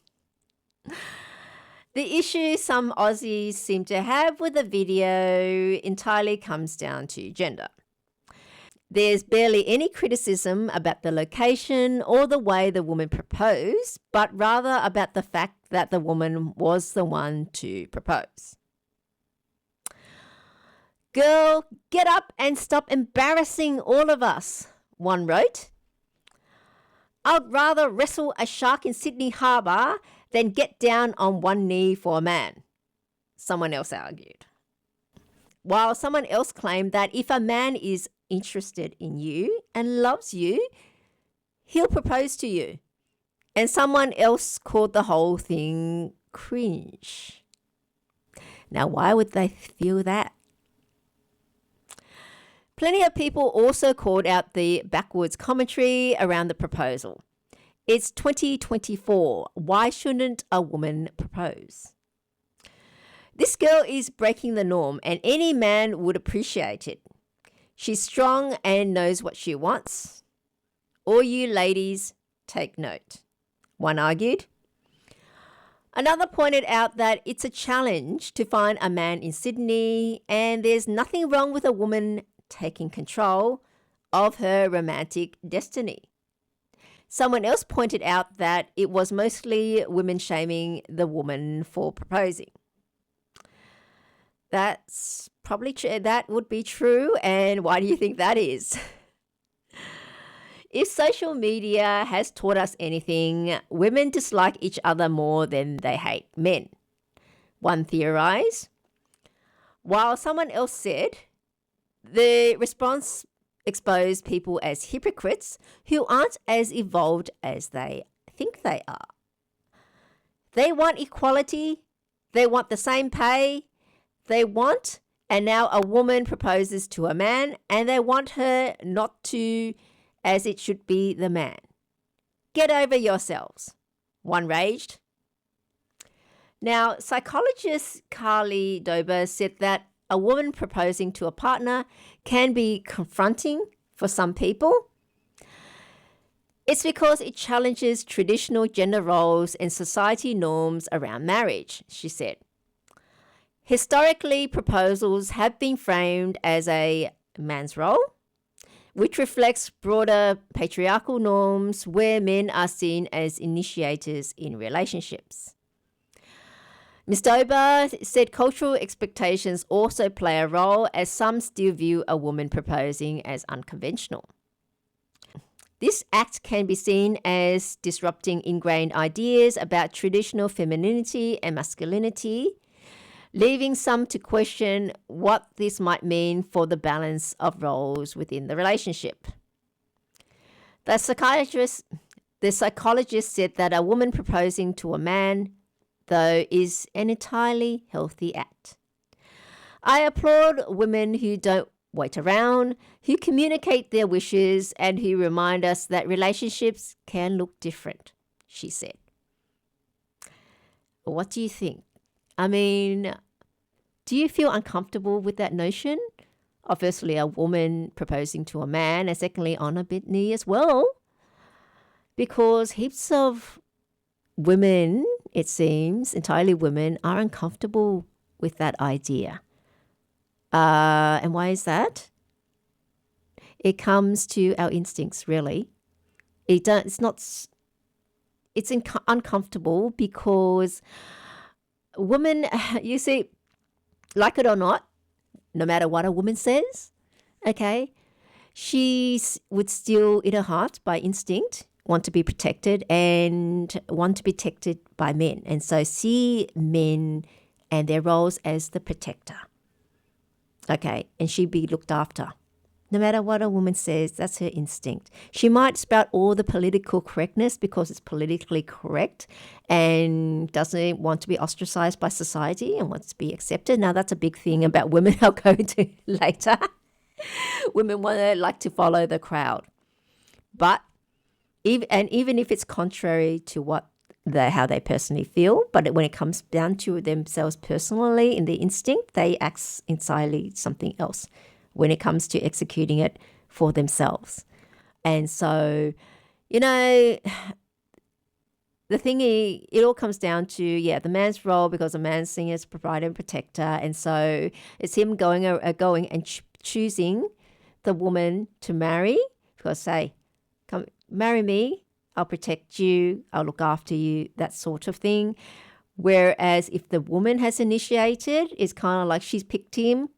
The issue some Aussies seem to have with the video entirely comes down to gender. There's barely any criticism about the location or the way the woman proposed, but rather about the fact that the woman was the one to propose. Girl, get up and stop embarrassing all of us, one wrote. I'd rather wrestle a shark in Sydney Harbour than get down on one knee for a man, someone else argued. While someone else claimed that if a man is interested in you and loves you, he'll propose to you. And someone else called the whole thing cringe. Now, why would they feel that? Plenty of people also called out the backwards commentary around the proposal. It's 2024. Why shouldn't a woman propose? This girl is breaking the norm and any man would appreciate it. She's strong and knows what she wants. All you ladies, take note, one argued. Another pointed out that it's a challenge to find a man in Sydney and there's nothing wrong with a woman taking control of her romantic destiny. Someone else pointed out that it was mostly women shaming the woman for proposing. That's probably true. That would be true. And why do you think that is? If social media has taught us anything, women dislike each other more than they hate men. One theorized. While someone else said, the response exposed people as hypocrites who aren't as evolved as they think they are. They want equality. They want the same pay. And now a woman proposes to a man and they want her not to, as it should be the man. Get over yourselves, one raged. Now, psychologist Carly Dober said that a woman proposing to a partner can be confronting for some people. It's because it challenges traditional gender roles and society norms around marriage, she said. Historically, proposals have been framed as a man's role, which reflects broader patriarchal norms where men are seen as initiators in relationships. Ms. Dober said cultural expectations also play a role as some still view a woman proposing as unconventional. This act can be seen as disrupting ingrained ideas about traditional femininity and masculinity, leaving some to question what this might mean for the balance of roles within the relationship. The psychologist said that a woman proposing to a man, though, is an entirely healthy act. I applaud women who don't wait around, who communicate their wishes, and who remind us that relationships can look different, she said. What do you think? I mean, do you feel uncomfortable with that notion of firstly a woman proposing to a man and secondly on a bit knee as well? Because heaps of women, it seems, entirely women, are uncomfortable with that idea. And why is that? It comes to our instincts, really. It's uncomfortable because women, you see, like it or not, no matter what a woman says, okay, she would still, in her heart, by instinct, want to be protected and want to be protected by men. And so see men and their roles as the protector. Okay, and she'd be looked after. No matter what a woman says, that's her instinct. She might spout all the political correctness because it's politically correct and doesn't want to be ostracized by society and wants to be accepted. Now, that's a big thing about women I'll go into later. Women like to follow the crowd. But even if it's contrary to how they personally feel, but when it comes down to themselves personally in their instinct, they act entirely something else when it comes to executing it for themselves. And so, the thing is, it all comes down to, the man's role, because the man's seen as provider and protector. And so it's him going and choosing the woman to marry, because say, come marry me, I'll protect you, I'll look after you, that sort of thing. Whereas if the woman has initiated, it's kind of like she's picked him,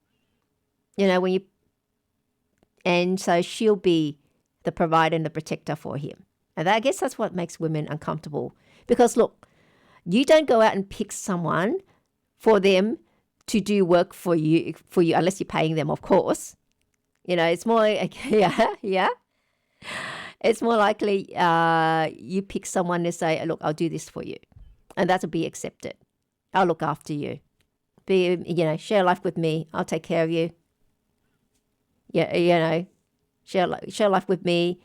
and so she'll be the provider and the protector for him. And I guess that's what makes women uncomfortable. Because look, you don't go out and pick someone for them to do work for you, unless you're paying them, of course. It's more like, yeah. It's more likely you pick someone to say, look, I'll do this for you. And that'll be accepted. I'll look after you. Share life with me. I'll take care of you. Yeah, share life with me,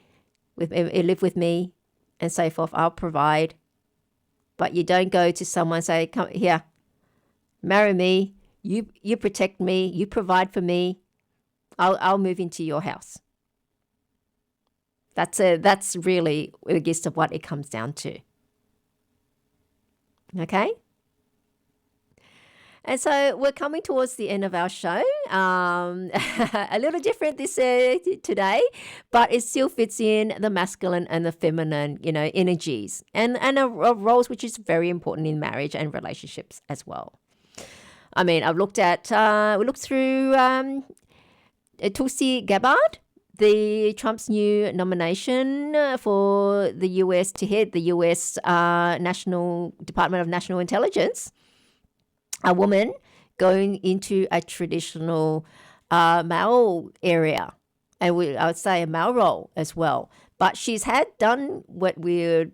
live with me, and so forth. I'll provide. But you don't go to someone and say, come here, marry me. You protect me. You provide for me. I'll move into your house. That's really the gist of what it comes down to. Okay? And so we're coming towards the end of our show. A little different this today, but it still fits in the masculine and the feminine, energies and roles, which is very important in marriage and relationships as well. I mean, we looked through Tulsi Gabbard, Trump's new nomination for the U.S. to head the U.S. National Department of National Intelligence. A woman going into a traditional male area, and I would say a male role as well. But she's done what we would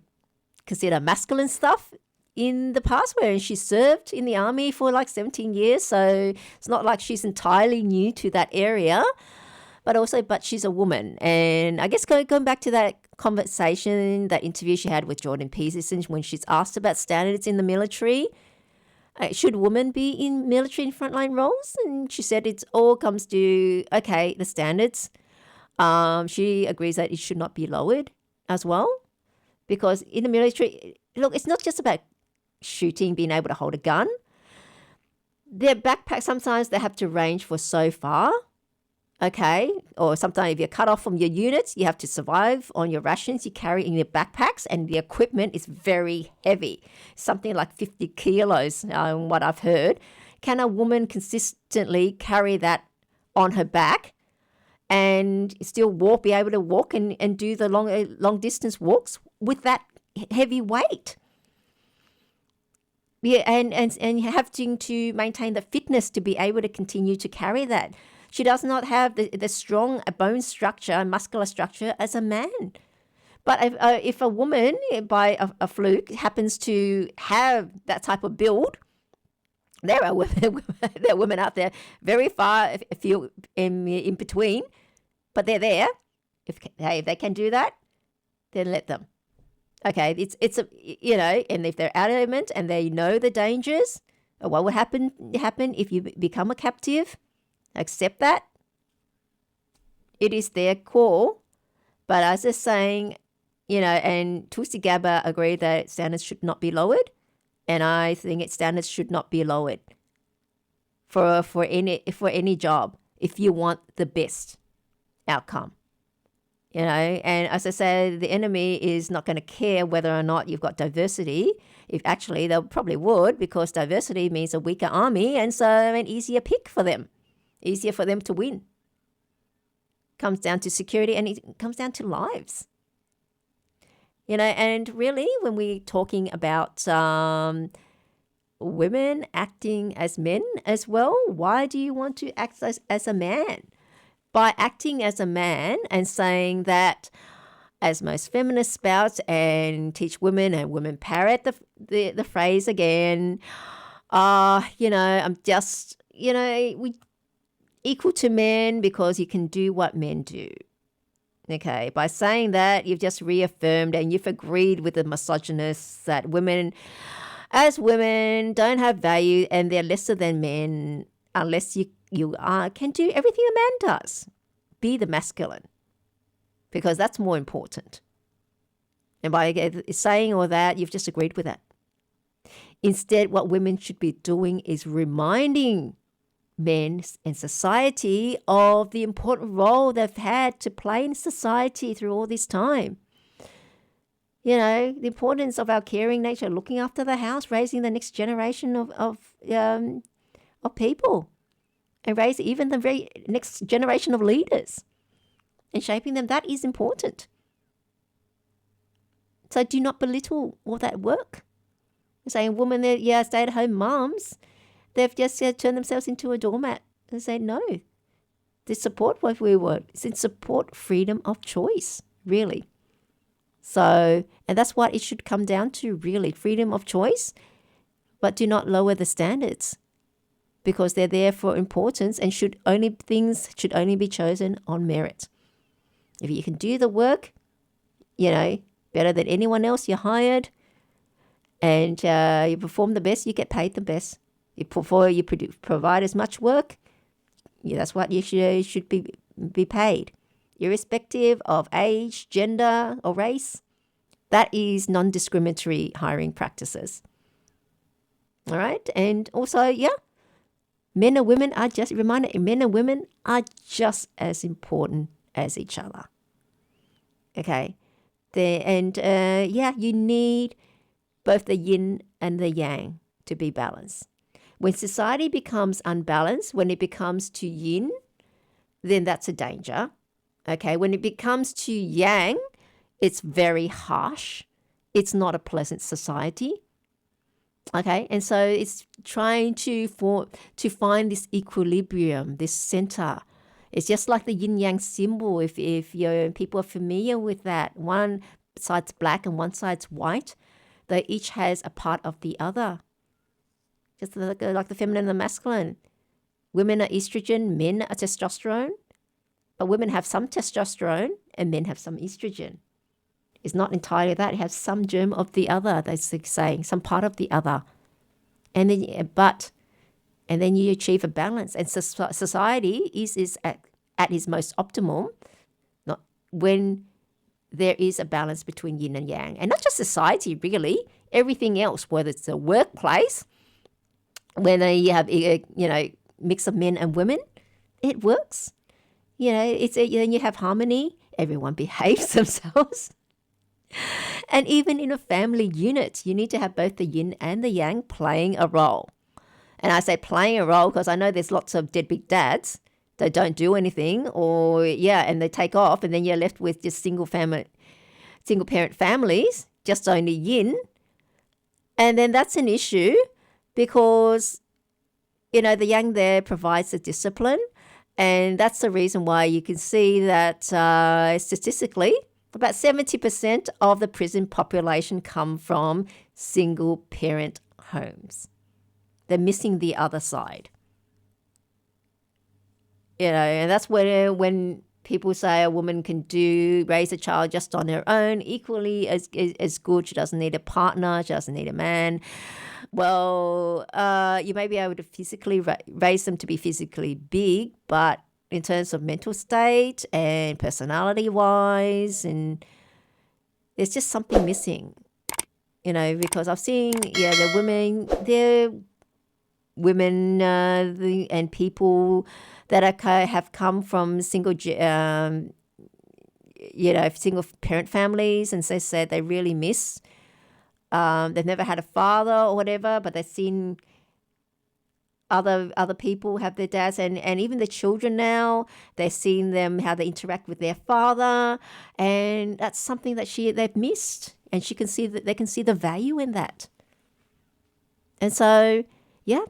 consider masculine stuff in the past, where she served in the army for like 17 years. So it's not like she's entirely new to that area, but she's a woman. And I guess going back to that conversation, that interview she had with Jordan Peterson, when she's asked about standards in the military, should women be in military and frontline roles? And she said it all comes to, the standards. She agrees that it should not be lowered as well. Because in the military, look, it's not just about shooting, being able to hold a gun. Their backpacks, sometimes they have to range for so far. Okay, or sometimes if you're cut off from your units, you have to survive on your rations you carry in your backpacks, and the equipment is very heavy, something like 50 kilos, what I've heard. Can a woman consistently carry that on her back and still be able to walk and do the long distance walks with that heavy weight? Yeah, and having to maintain the fitness to be able to continue to carry that. She does not have the strong bone structure and muscular structure as a man. But if a woman, by a fluke, happens to have that type of build, there are women out there very far in between, but they're there. If they can do that, then let them. Okay, it's and if they're adamant and they know the dangers, what would happen if you become a captive? Accept that. It is their call. But as they're saying, and Tulsi Gabbard agreed that standards should not be lowered. And I think standards should not be lowered. for any job if you want the best outcome. And as I said, the enemy is not going to care whether or not you've got diversity. If actually they probably would, because diversity means a weaker army, and so an easier pick for them, easier for them to win. Comes down to security, and it comes down to lives. And really, when we're talking about women acting as men as well, why do you want to act as a man? By acting as a man and saying that, as most feminists spout and teach women, and women parrot the phrase again, I'm just, we equal to men because you can do what men do. Okay, by saying that, you've just reaffirmed and you've agreed with the misogynists that women, as women, don't have value and they're lesser than men unless you can do everything a man does. Be the masculine, because that's more important. And by saying all that, you've just agreed with that. Instead, what women should be doing is reminding men and society of the important role they've had to play in society through all this time. The importance of our caring nature, looking after the house, raising the next generation of people, and raise even the very next generation of leaders and shaping them. That is important. So do not belittle all that work. Saying women, stay-at-home moms, they've just turned themselves into a doormat and say, no, they support what we want. It's support freedom of choice, really. So, and that's what it should come down to, really, freedom of choice, but do not lower the standards, because they're there for importance, and things should only be chosen on merit. If you can do the work, better than anyone else, you're hired, and you perform the best, you get paid the best. You provide as much work, that's what you should be paid, irrespective of age, gender, or race. That is non-discriminatory hiring practices. All right, and also, men and women are just as important as each other. Okay, you need both the yin and the yang to be balanced. When society becomes unbalanced, when it becomes too yin, then that's a danger. Okay, when it becomes too yang, it's very harsh. It's not a pleasant society. Okay, and so it's trying to find this equilibrium, this center. It's just like the yin-yang symbol. If people are familiar with that, one side's black and one side's white, they each has a part of the other. Just like the feminine and the masculine. Women are estrogen, men are testosterone, but women have some testosterone and men have some estrogen. It's not entirely that. It has some germ of the other, they're saying, some part of the other. And then you achieve a balance. And society is at its most optimum when there is a balance between yin and yang. And not just society, really. Everything else, whether it's a workplace, whether you have mix of men and women, it works. Then you have harmony. Everyone behaves themselves. And even in a family unit, you need to have both the yin and the yang playing a role. And I say playing a role because I know there's lots of deadbeat dads that don't do anything, and they take off, and then you're left with just single parent families, just only yin. And then that's an issue because, the yang there provides the discipline. And that's the reason why you can see that statistically, about 70% of the prison population come from single parent homes. They're missing the other side. And that's when people say a woman can raise a child just on her own, equally as good. She doesn't need a partner. She doesn't need a man. Well, you may be able to physically raise them to be physically big, but in terms of mental state and personality-wise, and there's just something missing, because I've seen, the women, women and people that have come from single parent families, and they said they really miss. They've never had a father or whatever, but they've seen other people have their dads, and even the children now, they're seeing them how they interact with their father, and that's something that they've missed, and she can see that they can see the value in that. And so, yeah,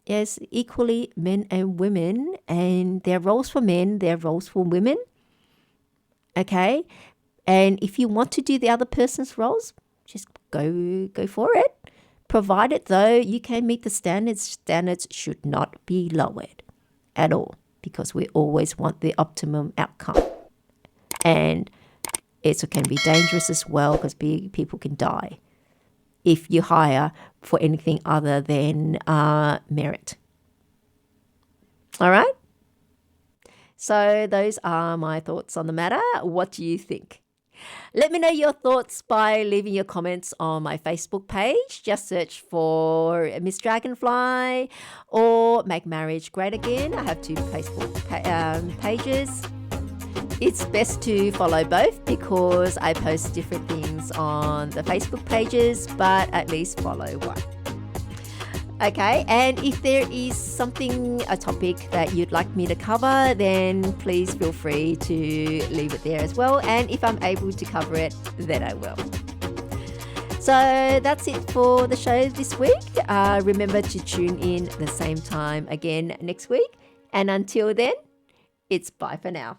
yes, equally men and women, and there are roles for men, there are roles for women. Okay, and if you want to do the other person's roles, just go for it. Provided, though, you can meet the standards. Standards should not be lowered at all, because we always want the optimum outcome. And it can be dangerous as well, because people can die if you hire for anything other than merit. All right? So those are my thoughts on the matter. What do you think? Let me know your thoughts by leaving your comments on my Facebook page. Just search for Miss Dragonfly or Make Marriage Great Again. I have 2 Facebook pages. It's best to follow both because I post different things on the Facebook pages, but at least follow one. Okay, and if there is a topic that you'd like me to cover, then please feel free to leave it there as well. And if I'm able to cover it, then I will. So that's it for the show this week. Remember to tune in the same time again next week. And until then, it's bye for now.